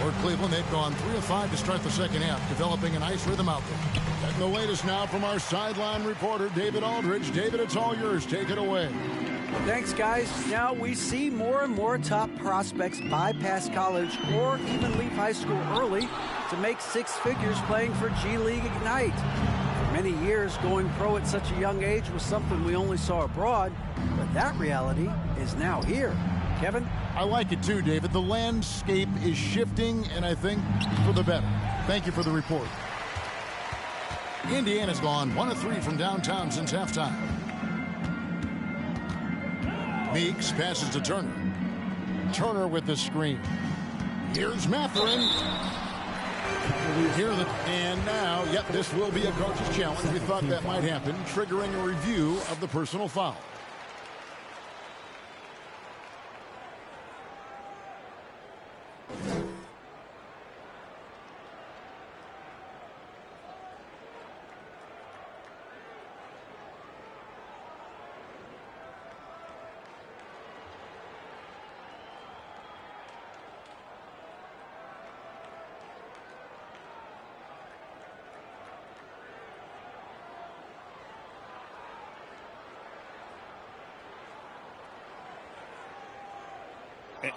For Cleveland, they've gone 3 of 5 to start the second half, developing a nice rhythm out there. Getting the latest now from our sideline reporter, David Aldridge. David, it's all yours. Take it away. Thanks, guys. Now we see more and more top prospects bypass college or even leave high school early to make 6 figures playing for G League Ignite. many years, going pro at such a young age was something we only saw abroad, but that reality is now here. Kevin? I like it too, David. The landscape is shifting, and I think for the better. Thank you for the report. Indiana's gone 1 of 3 from downtown since halftime. Meeks passes to Turner. Turner with the screen. Here's Mathurin. And now, yep, this will be a coach's challenge. We thought that might happen, triggering a review of the personal foul.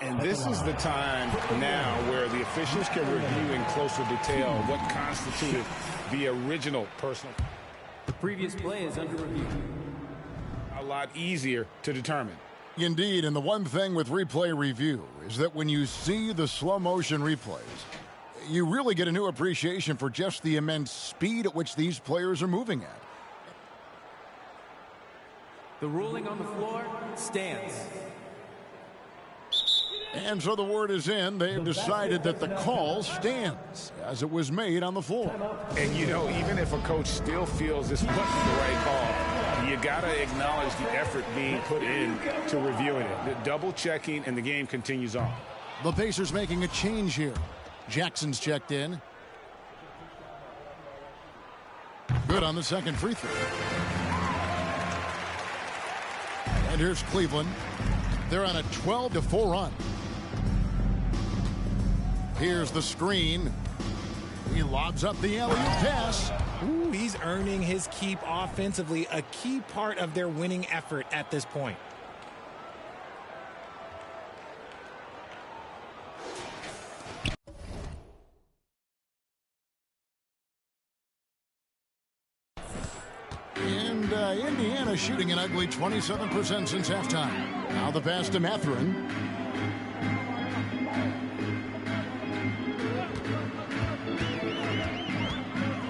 And this is the time now where the officials can review in closer detail what constituted the original personal. The previous play is under review. A lot easier to determine. Indeed, and the one thing with replay review is that when you see the slow motion replays, you really get a new appreciation for just the immense speed at which these players are moving at. The ruling on the floor stands. And so the word is in. They've decided that the call stands as it was made on the floor. And, you know, even if a coach still feels this wasn't the right call, you got to acknowledge the effort being put in to reviewing it. The double checking, and the game continues on. The Pacers making a change here. Jackson's checked in. Good on the second free throw. And here's Cleveland. They're on a 12-4 run. Here's the screen. He lobs up the alley-oop pass. Ooh, he's earning his keep offensively, a key part of their winning effort at this point. And Indiana shooting an ugly 27% since halftime. Now the pass to Mathurin.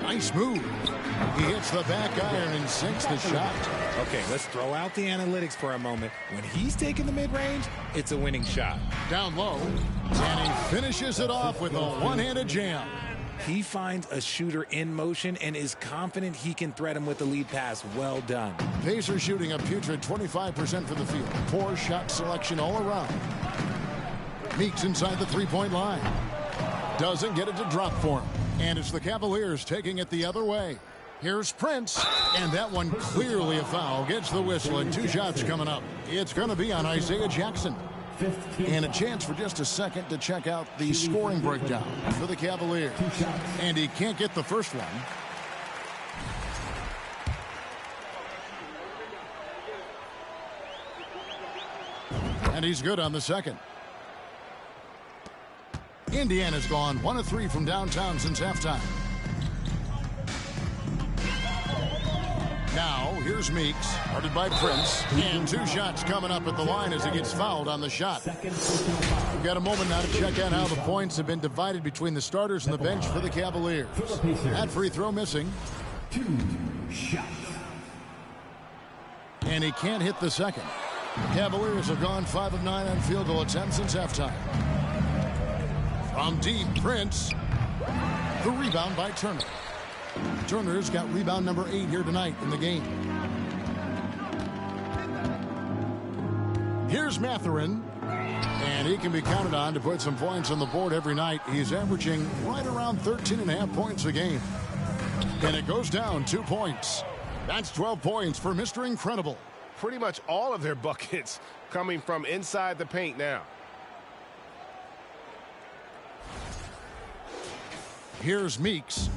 Nice move. He hits the back iron and sinks the shot. Okay, let's throw out the analytics for a moment. When he's taking the mid-range, it's a winning shot. Down low, and he finishes it off with a one-handed jam. He finds a shooter in motion and is confident he can thread him with the lead pass. Well done. Pacers shooting a putrid 25% for the field. Poor shot selection all around. Meeks inside the three-point line. Doesn't get it to drop for him. And it's the Cavaliers taking it the other way. Here's Prince, and that one clearly a foul. Gets the whistle, and 2 shots coming up. It's going to be on Isaiah Jackson. And a chance for just a second to check out the scoring breakdown for the Cavaliers. And he can't get the first one. And he's good on the second. Indiana's gone 1 of 3 from downtown since halftime. Now, here's Meeks, guarded by Prince, and 2 shots coming up at the line as he gets fouled on the shot. We've got a moment now to check out how the points have been divided between the starters and the bench for the Cavaliers. That free throw missing. 2 shots. And he can't hit the second. Cavaliers have gone 5 of 9 on field goal attempts since halftime. From deep, Prince. The rebound by Turner. Turner's got rebound number 8 here tonight in the game. Here's Mathurin. And he can be counted on to put some points on the board every night. He's averaging right around 13.5 points a game. And it goes down 2 points. That's 12 points for Mr. Incredible. Pretty much all of their buckets coming from inside the paint now. Here's Meeks.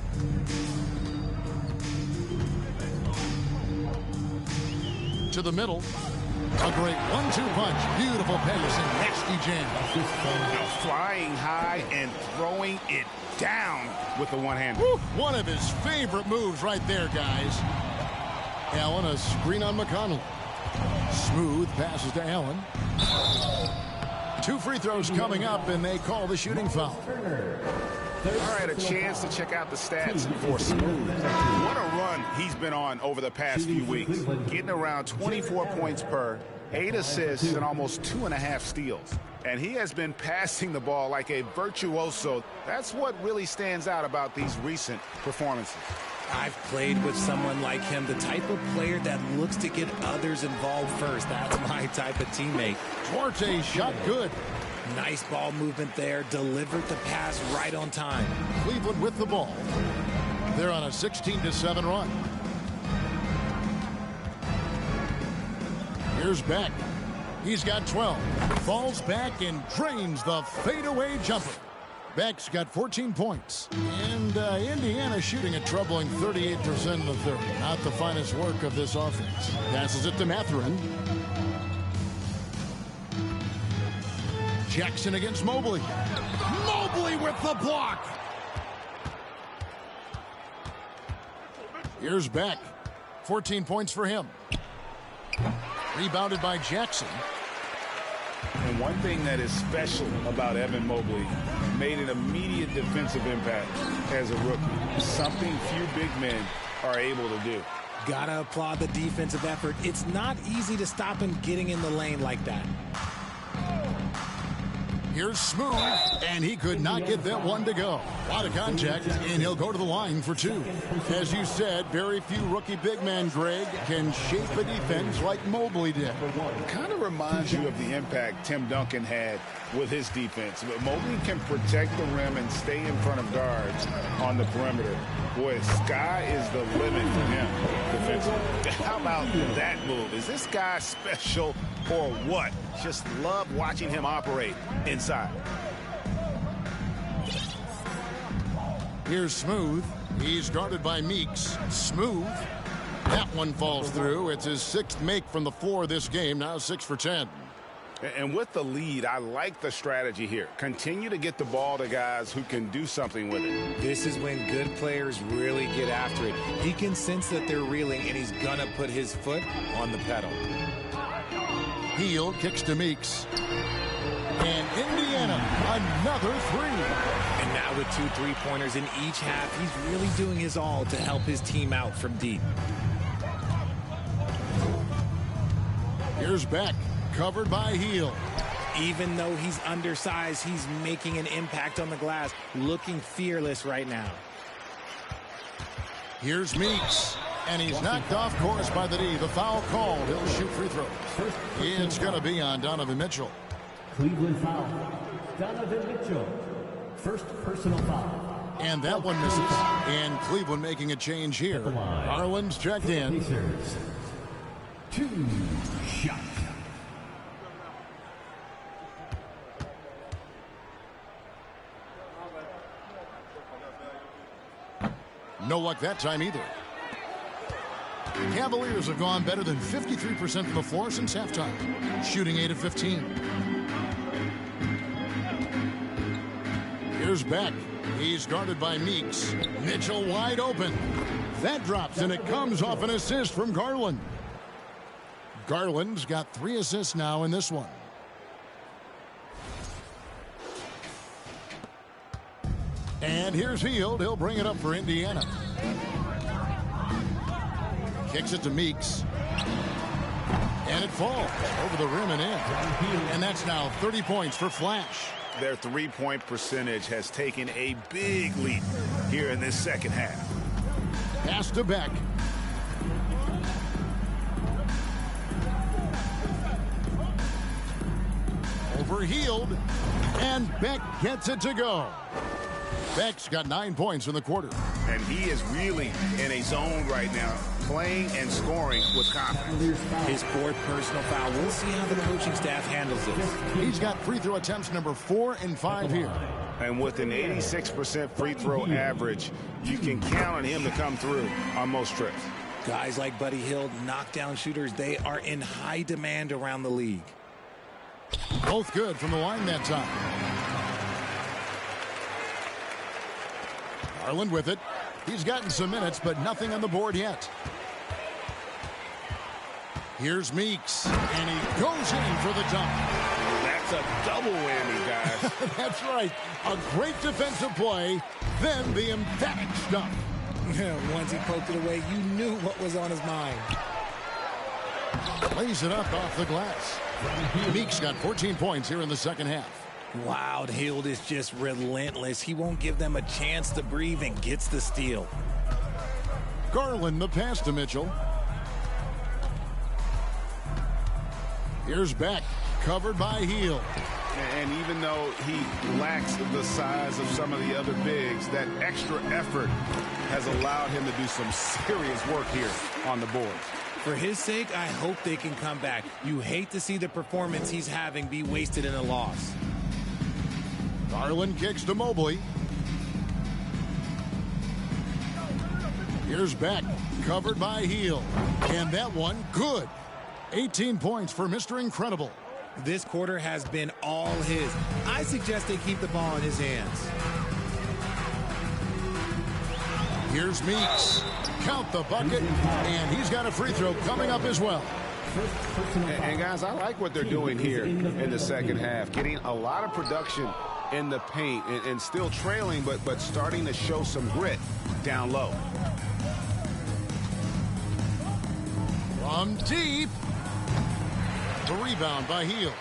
To the middle. A great 1-2 punch. Beautiful pass and nasty jam. Flying high and throwing it down with the one-hand. One of his favorite moves right there, guys. Allen, a screen on McConnell. Smooth passes to Allen. 2 free throws coming up, and they call the shooting foul. All right, a chance to check out the stats for Smooth. What a run he's been on over the past few weeks. Getting around 24 points per, 8 assists, and almost 2.5 steals. And he has been passing the ball like a virtuoso. That's what really stands out about these recent performances. I've played with someone like him, the type of player that looks to get others involved first. That's my type of teammate. Duarte shot good. Nice ball movement there. Delivered the pass right on time. Cleveland with the ball. They're on a 16-7 run. Here's Beck. He's got 12. Falls back and drains the fadeaway jumper. Beck's got 14 points. And Indiana shooting a troubling 38% in the third. Not the finest work of this offense. Passes it to Mathurin. Jackson against Mobley. Mobley with the block. Here's Beck. 14 points for him. Rebounded by Jackson. And one thing that is special about Evan Mobley, made an immediate defensive impact as a rookie. Something few big men are able to do. Gotta applaud the defensive effort. It's not easy to stop him getting in the lane like that. Here's Smooth, and he could not get that one to go. A lot of contact, and he'll go to the line for 2. As you said, very few rookie big men, Greg, can shape a defense like Mobley did. Kind of reminds you of the impact Tim Duncan had with his defense. But Mobley can protect the rim and stay in front of guards on the perimeter. Boy, sky is the limit for him defensively. How about that move? Is this guy special or what? Just love watching him operate inside. Here's Smooth. He's guarded by Meeks. Smooth. That one falls through. It's his 6th make from the floor this game. Now 6 for 10. And with the lead, I like the strategy here. Continue to get the ball to guys who can do something with it. This is when good players really get after it. He can sense that they're reeling, and he's gonna put his foot on the pedal. Heel kicks to Meeks. And Indiana, another 3. And now with 2 3-pointers in each half, he's really doing his all to help his team out from deep. Here's Beck, covered by Heel. Even though he's undersized, he's making an impact on the glass, looking fearless right now. Here's Meeks. And he's knocked off course by the D. The foul called. He'll shoot free throws. It's going to be on Donovan Mitchell. Cleveland foul. Donovan Mitchell. First personal foul. And that one misses. And Cleveland making a change here. Harlan's checked in. 2 shot. No luck that time either. Cavaliers have gone better than 53% from the floor since halftime, shooting 8 of 15. Here's Beck. He's guarded by Meeks. Mitchell wide open. That drops, and it comes off an assist from Garland. Garland's got 3 assists now in this one. And here's Hield. He'll bring it up for Indiana. Kicks it to Meeks. And it falls over the rim and in. And that's now 30 points for Flash. Their 3-point percentage has taken a big leap here in this second half. Pass to Beck. Over Hield. And Beck gets it to go. Beck's got 9 points in the quarter. And he is really in a zone right now, playing and scoring with confidence. His 4th personal foul. We'll see how the coaching staff handles this. He's got free throw attempts number 4 and 5 here. And with an 86% free throw average, you can count on him to come through on most trips. Guys like Buddy Hield, knockdown shooters, they are in high demand around the league. Both good from the line that time. Garland with it. He's gotten some minutes, but nothing on the board yet. Here's Meeks, and he goes in for the dunk. That's a double whammy, guys. That's right. A great defensive play, then the emphatic stuff. Once he poked it away, you knew what was on his mind. Lays it up off the glass. Meeks got 14 points here in the second half. Wild Hield is just relentless. He won't give them a chance to breathe and gets the steal. Garland the pass to Mitchell. Here's Beck, covered by Hield. And even though he lacks the size of some of the other bigs, that extra effort has allowed him to do some serious work here on the board. For his sake, I hope they can come back. You hate to see the performance he's having be wasted in a loss. Garland kicks to Mobley. Here's Beck, covered by Hield. And that one, good. 18 points for Mr. Incredible. This quarter has been all his. I suggest they keep the ball in his hands. Here's Meeks. Count the bucket, and he's got a free throw coming up as well. And guys, I like what they're doing here in the second half. Getting a lot of production in the paint and still trailing, but starting to show some grit down low. From deep. The rebound by Hield.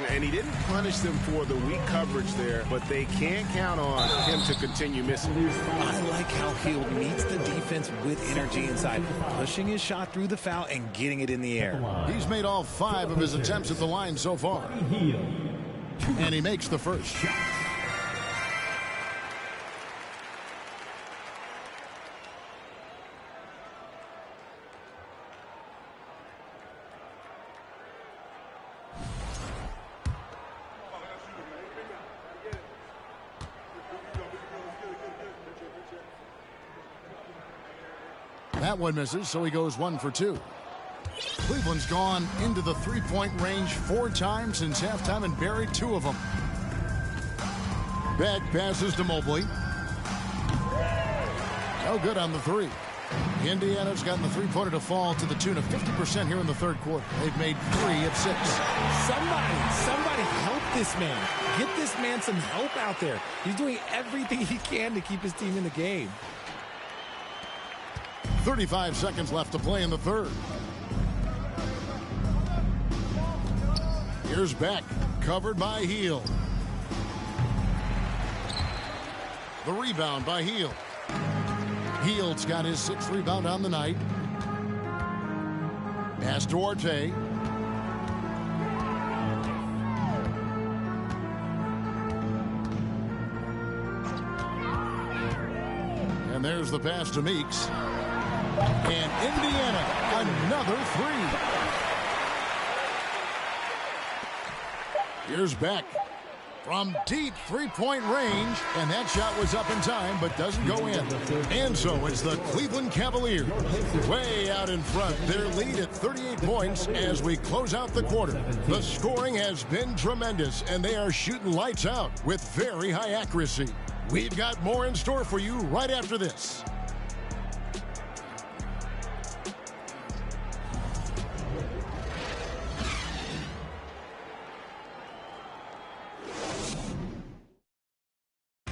And he didn't punish them for the weak coverage there, but they can't count on him to continue missing. I like how Hield meets the defense with energy inside, pushing his shot through the foul and getting it in the air. He's made all 5 of his attempts at the line so far. And he makes the first. That one misses, so he goes 1 for 2. Cleveland's gone into the three-point range 4 times since halftime and buried 2 of them. Beck passes to Mobley. No good on the 3. Indiana's gotten the three-pointer to fall to the tune of 50% here in the third quarter. They've made 3 of 6. Somebody help this man. Get this man some help out there. He's doing everything he can to keep his team in the game. 35 seconds left to play in the third. Here's Beck, covered by Hield. The rebound by Hield. Hield's got his 6th rebound on the night. Pass to Orte. And there's the pass to Meeks. And Indiana, another 3. Here's Beck from deep three-point range, and that shot was up in time but doesn't go in. And so it's the Cleveland Cavaliers way out in front. Their lead at 38 points as we close out the quarter. The scoring has been tremendous, and they are shooting lights out with very high accuracy. We've got more in store for you right after this.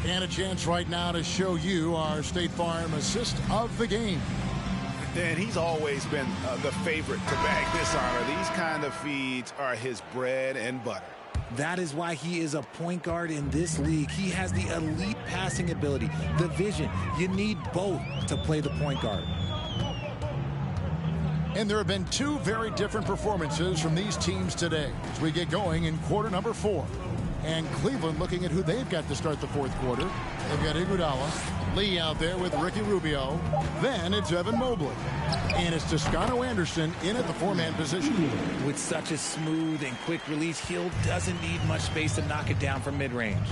And a chance right now to show you our State Farm assist of the game. And he's always been the favorite to bag this honor. These kind of feeds are his bread and butter. That is why he is a point guard in this league. He has the elite passing ability, the vision. You need both to play the point guard. And there have been 2 very different performances from these teams today as we get going in quarter number 4. And Cleveland looking at who they've got to start the fourth quarter. They've got Iguodala, Lee out there with Ricky Rubio. Then it's Evan Mobley. And it's Toscano Anderson in at the 4-man position. With such a smooth and quick release, Hield doesn't need much space to knock it down from mid-range.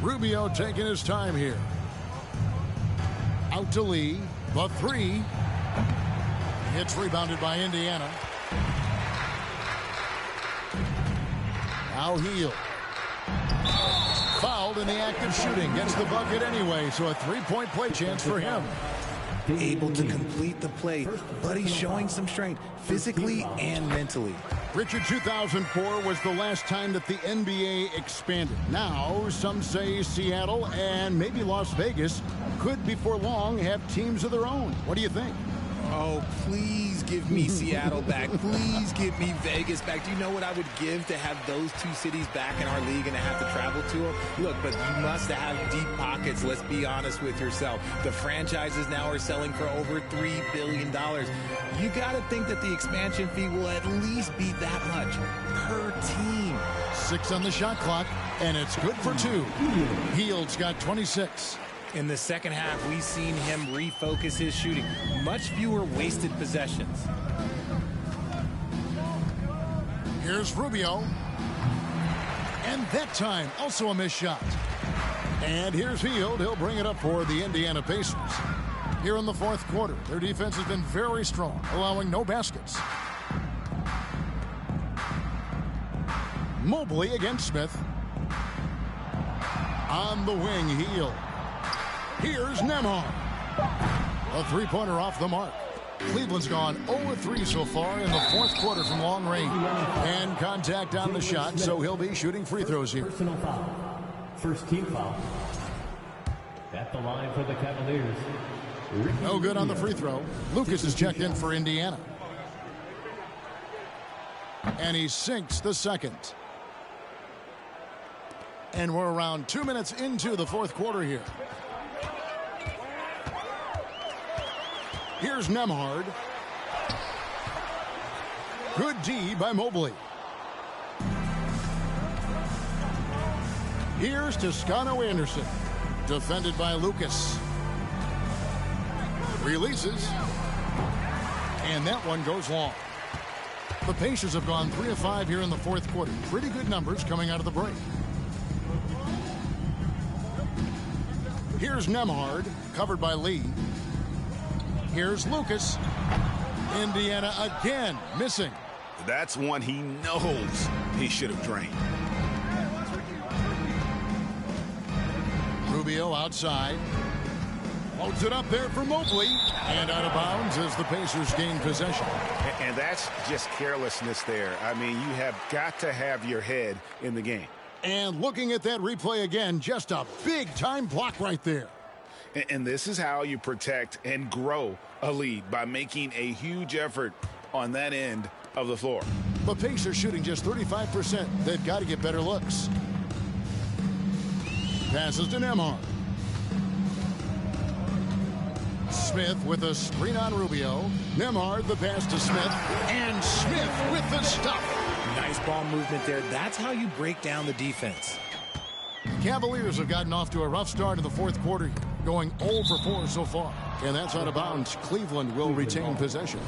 Rubio taking his time here. Out to Lee. The 3. It's rebounded by Indiana. Now Hield. Fouled in the act of shooting. Gets the bucket anyway, so a three-point play chance for him. Able to complete the play, but he's showing some strength physically and mentally. Richard, 2004 was the last time that the NBA expanded. Now, some say Seattle and maybe Las Vegas could before long have teams of their own. What do you think? Oh, please give me Seattle back. Please give me Vegas back. Do you know what I would give to have those two cities back in our league and to have to travel to them? Look, but you must have deep pockets. Let's be honest with yourself. The franchises now are selling for over $3 billion. You got to think that the expansion fee will at least be that much per team. 6 on the shot clock, and it's good for 2. Hield's got 26. In the second half, we've seen him refocus his shooting. Much fewer wasted possessions. Here's Rubio. And that time, also a missed shot. And here's Hield. He'll bring it up for the Indiana Pacers. Here in the fourth quarter, their defense has been very strong, allowing no baskets. Mobley against Smith. On the wing, Hield. Here's Nembhard. A three-pointer off the mark. Cleveland's gone 0-3 so far in the fourth quarter from long range. And contact on the shot, so he'll be shooting free throws here. Personal foul. First team foul. At the line for the Cavaliers. No good on the free throw. Lucas is checked in for Indiana. And he sinks the second. And we're around 2 minutes into the fourth quarter here. Here's Nembhard. Good D by Mobley. Here's Toscano Anderson. Defended by Lucas. Releases. And that one goes long. The Pacers have gone 3 of 5 here in the fourth quarter. Pretty good numbers coming out of the break. Here's Nembhard, covered by Lee. Here's Lucas. Indiana again missing. That's one he knows he should have drained. Rubio outside. Loads it up there for Mobley. And out of bounds as the Pacers gain possession. And that's just carelessness there. I mean, you have got to have your head in the game. And looking at that replay again, just a big-time block right there. And this is how you protect and grow a lead, by making a huge effort on that end of the floor. The Pacers shooting just 35%. They've got to get better looks. Passes to Nembhard. Smith with a screen on Rubio. Nembhard the pass to Smith. And Smith with the stuff. Nice ball movement there. That's how you break down the defense. Cavaliers have gotten off to a rough start in the fourth quarter, going 0 for 4 so far. And that's out of bounds. Cleveland will retain possession.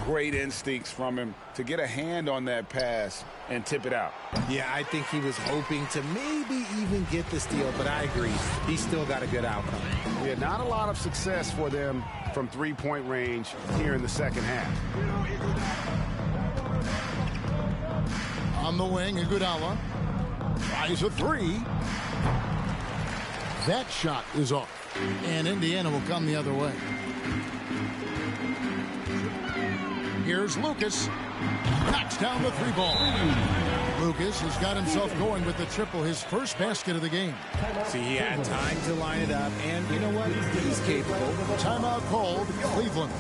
Great instincts from him to get a hand on that pass and tip it out. Yeah, I think he was hoping to maybe even get the steal, but I agree. He still got a good outcome. Yeah, not a lot of success for them from three-point range here in the second half. On the wing, Iguodala. Tries a three. That shot is off. And Indiana will come the other way. Here's Lucas. Knocks down the three ball. Lucas has got himself going with the triple, his first basket of the game. See, he had time to line it up, and you know what? He's capable. Timeout called, Cleveland.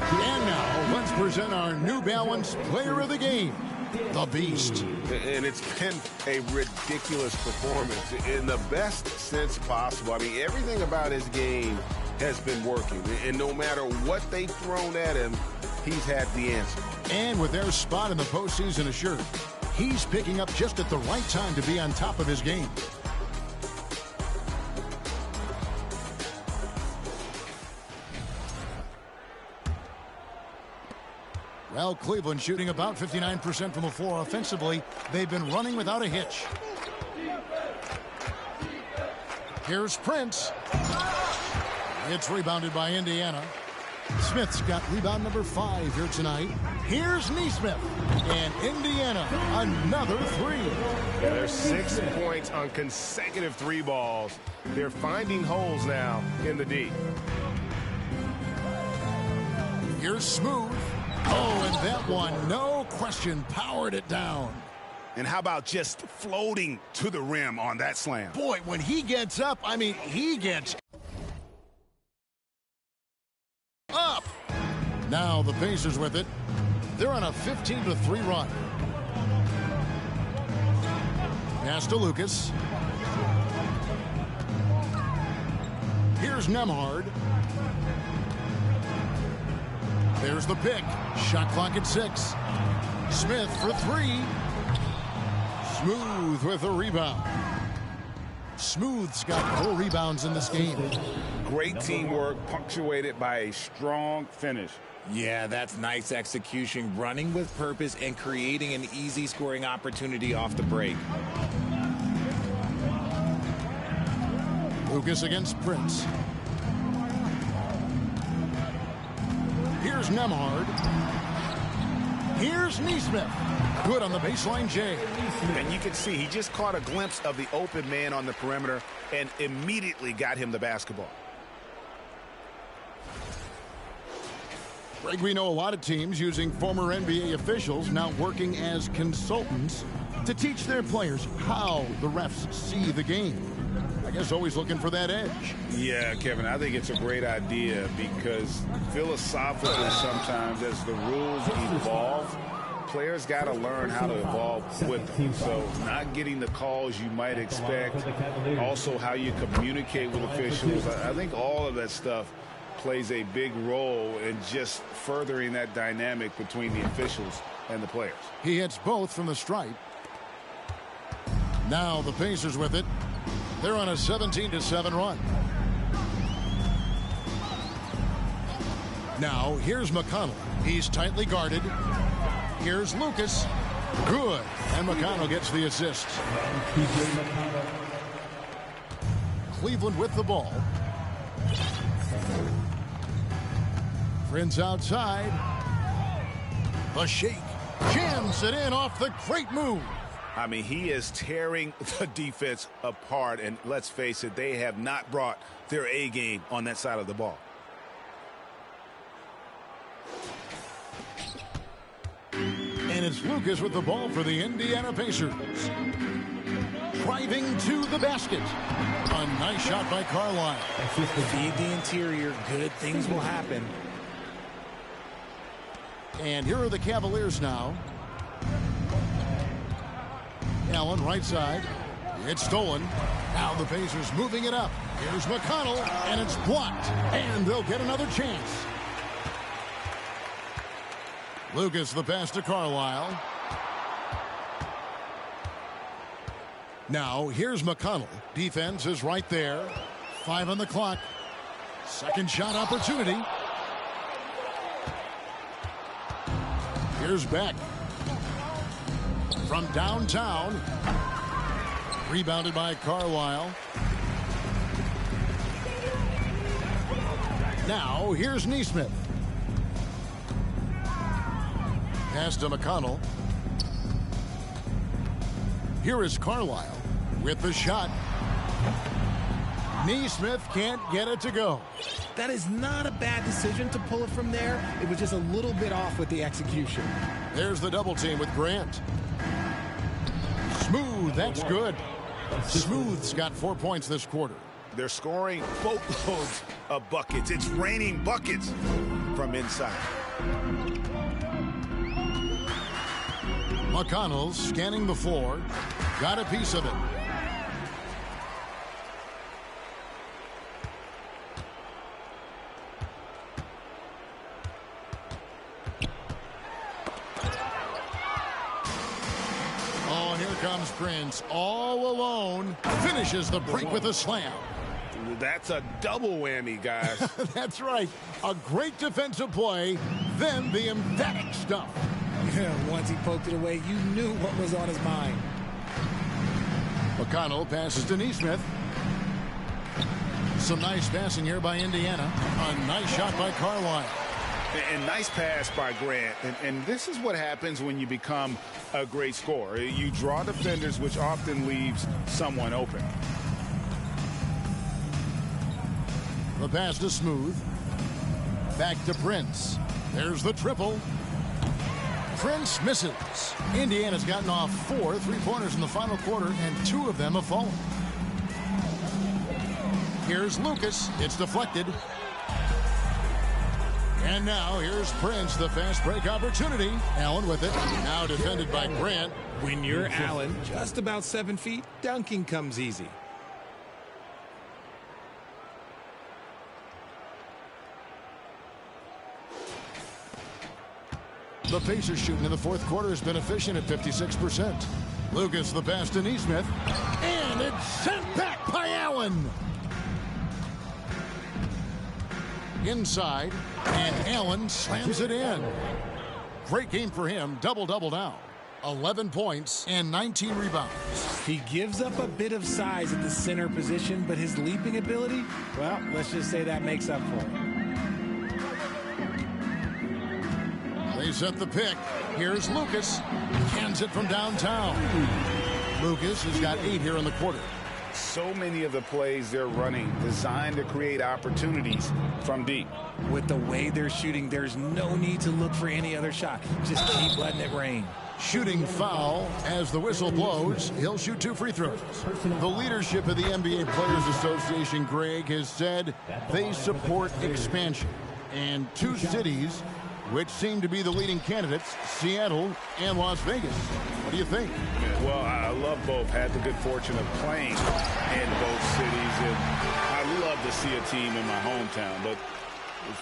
And now, let's present our New Balance Player of the Game, the Beast. And it's been a ridiculous performance in the best sense possible. I mean, everything about his game has been working. And no matter what they've thrown at him, he's had the answer. And with their spot in the postseason assured, he's picking up just at the right time to be on top of his game. Well, Cleveland shooting about 59% from the floor offensively. They've been running without a hitch. Here's Prince. It's rebounded by Indiana. Smith's got rebound number 5 here tonight. Here's Neesmith. And Indiana, another 3. Yeah, there's 6 points on consecutive 3 balls. They're finding holes now in the D. Here's Smooth. Oh, and that one, no question, powered it down. And how about just floating to the rim on that slam? Boy, when he gets up, I mean, he gets up. Now the Pacers with it. They're on a 15-3 run. Pass to Lucas. Here's Nembhard. There's the pick. Shot clock at 6. Smith for 3. Smooth with a rebound. Smooth's got 4 rebounds in this game. Great teamwork punctuated by a strong finish. Yeah, that's nice execution, running with purpose and creating an easy scoring opportunity off the break. Lucas against Prince. Here's Nembhard. Here's Neesmith. Good on the baseline, Jay. And you can see he just caught a glimpse of the open man on the perimeter and immediately got him the basketball. Greg, we know a lot of teams using former NBA officials now working as consultants to teach their players how the refs see the game. I guess always looking for that edge. Yeah, Kevin, I think it's a great idea because philosophically sometimes as the rules evolve, players got to learn how to evolve with them. So not getting the calls you might expect, also how you communicate with officials. I think all of that stuff plays a big role in just furthering that dynamic between the officials and the players. He hits both from the stripe. Now the Pacers with it. They're on a 17-7 run. Now here's McConnell. He's tightly guarded. Here's Lucas. Good. And McConnell gets the assist. Cleveland with the ball. Prince outside. The shake. Jams it in off the great move. I mean, he is tearing the defense apart. And let's face it, they have not brought their A game on that side of the ball. And it's Lucas with the ball for the Indiana Pacers. Driving to the basket. A nice shot by Carlisle. Feed the interior. Good things will happen. And here are the Cavaliers now. Allen right side. It's stolen. Now the Pacers moving it up. Here's McConnell, and it's blocked. And they'll get another chance. Lucas the pass to Carlisle. Now here's McConnell. Defense is right there. 5 on the clock. Second shot opportunity. Here's Beck. From downtown. Rebounded by Carlisle. Now here's Neesmith. Pass to McConnell. Here is Carlisle with the shot. Neesmith can't get it to go. That is not a bad decision to pull it from there. It was just a little bit off with the execution. There's the double team with Grant. Smooth, that's good. Smooth's got 4 points this quarter. They're scoring boatloads of buckets. It's raining buckets from inside. McConnell scanning the floor. Got a piece of it. Oh, here comes Prince all alone. Finishes the break with a slam. That's a double whammy, guys. That's right. A great defensive play, then the emphatic stuff. Yeah, once he poked it away, you knew what was on his mind. McConnell passes to Neesmith. Some nice passing here by Indiana. A nice shot by Carlisle. And nice pass by Grant. And this is what happens when you become a great scorer. You draw defenders, which often leaves someone open. The pass to Smooth. Back to Prince. There's the triple. Prince misses. Indiana's gotten off 4 3-pointers in the final quarter, and 2 of them have fallen. Here's Lucas. It's deflected. And now here's Prince, the fast break opportunity. Allen with it. Now defended by Grant. When you're Allen, just about 7 feet, dunking comes easy. The Pacers shooting in the fourth quarter has been efficient at 56%. Lucas, the pass to Nesmith. And it's sent back by Allen. Inside, and Allen slams it in. Great game for him. Double-double now. 11 points and 19 rebounds. He gives up a bit of size at the center position, but his leaping ability, well, let's just say that makes up for it. They set the pick. Here's Lucas. Cans it from downtown. Lucas has got 8 here in the quarter. So many of the plays they're running designed to create opportunities from deep. With the way they're shooting, there's no need to look for any other shot. Just keep letting it rain. Shooting foul as the whistle blows. He'll shoot 2 free throws. The leadership of the NBA Players Association, Greg, has said they support expansion. And 2 cities which seem to be the leading candidates, Seattle and Las Vegas. What do you think? Well, I love both. Had the good fortune of playing in both cities, and I love to see a team in my hometown. But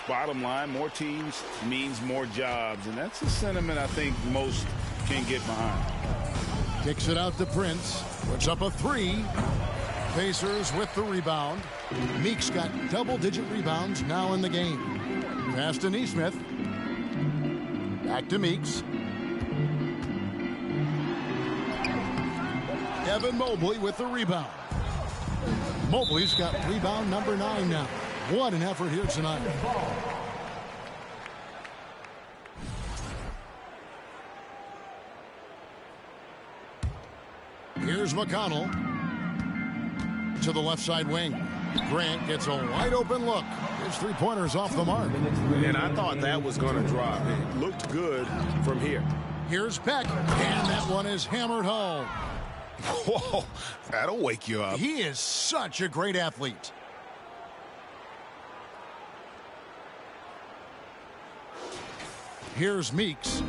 bottom line, more teams means more jobs, and that's a sentiment I think most can get behind. Kicks it out to Prince. Puts up a 3. Pacers with the rebound. Meeks got double-digit rebounds now in the game. Pass to Nesmith. Back to Meeks. Evan Mobley with the rebound. Mobley's got rebound number 9 now. What an effort here tonight. Here's McConnell to the left side wing. Grant gets a wide open look. His 3-pointer's off the mark. And I thought that was going to drop. It looked good from here. Here's Beck, and that one is hammered home. Whoa, that'll wake you up. He is such a great athlete. Here's Meeks.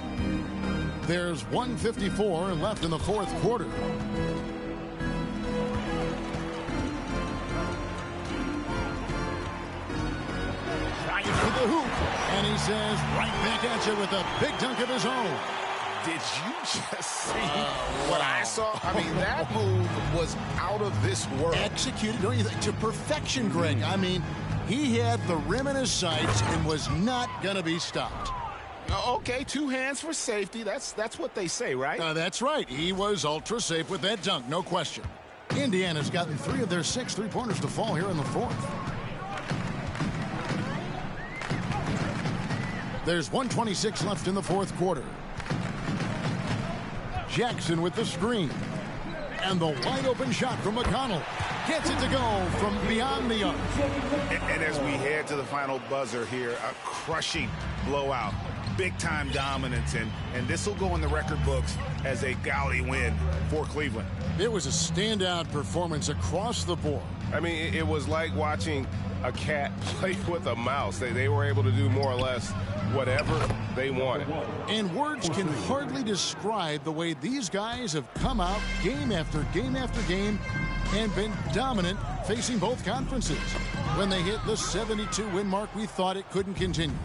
There's 1:54 left in the fourth quarter. Right for the hoop. And he says, right back at you with a big dunk of his own. Did you just see what I saw? I mean, that move was out of this world. Executed, don't you think, to perfection, Greg. I mean, he had the rim in his sights and was not going to be stopped. Okay, 2 hands for safety. That's what they say, right? That's right. He was ultra safe with that dunk, no question. Indiana's gotten 3 of their 6 3-pointers to fall here in the fourth. There's 1:26 left in the fourth quarter. Jackson with the screen. And the wide open shot from McConnell. Gets it to go from beyond the arc. And as we head to the final buzzer here, a crushing blowout. Big-time dominance, and this will go in the record books as a gaudy win for Cleveland. It was a standout performance across the board. I mean, it was like watching a cat play with a mouse. They were able to do more or less whatever they wanted. And words can hardly describe the way these guys have come out game after game after game and been dominant facing both conferences. When they hit the 72-win mark, we thought it couldn't continue.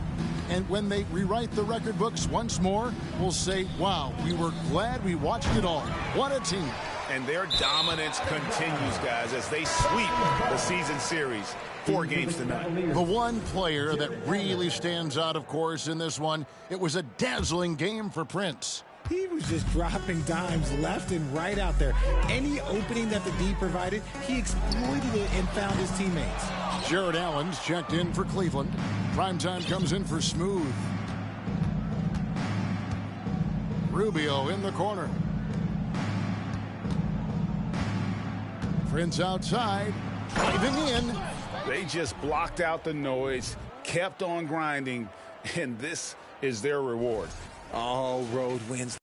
And when they rewrite the record books once more, we'll say, wow, we were glad we watched it all. What a team. And their dominance continues, guys, as they sweep the season series. 4 games tonight. The one player that really stands out, of course, in this one, it was a dazzling game for Prince. He was just dropping dimes left and right out there. Any opening that the D provided, he exploited it and found his teammates. Jared Allen's checked in for Cleveland. Primetime comes in for Smooth. Rubio in the corner. Prince outside, driving in. They just blocked out the noise, kept on grinding, and this is their reward. All road wins.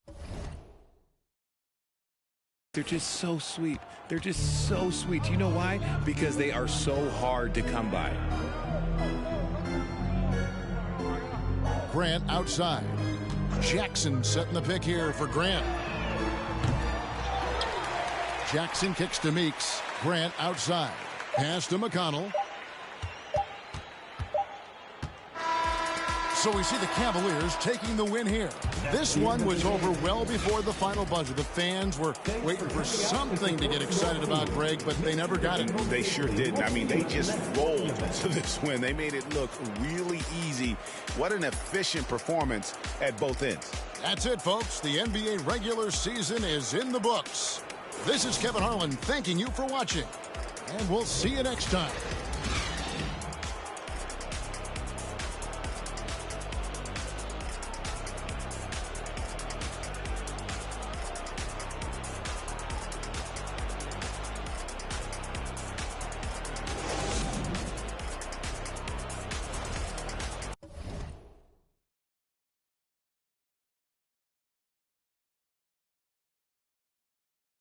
They're just so sweet. They're just so sweet. You know why? Because they are so hard to come by. Grant outside. Jackson setting the pick here for Grant. Jackson kicks to Meeks. Grant outside. Pass to McConnell. So we see the Cavaliers taking the win here. This one was over well before the final buzzer. The fans were waiting for something to get excited about, Greg, but they never got it. They sure didn't. I mean, they just rolled to this win. They made it look really easy. What an efficient performance at both ends. That's it, folks. The NBA regular season is in the books. This is Kevin Harlan thanking you for watching, and we'll see you next time.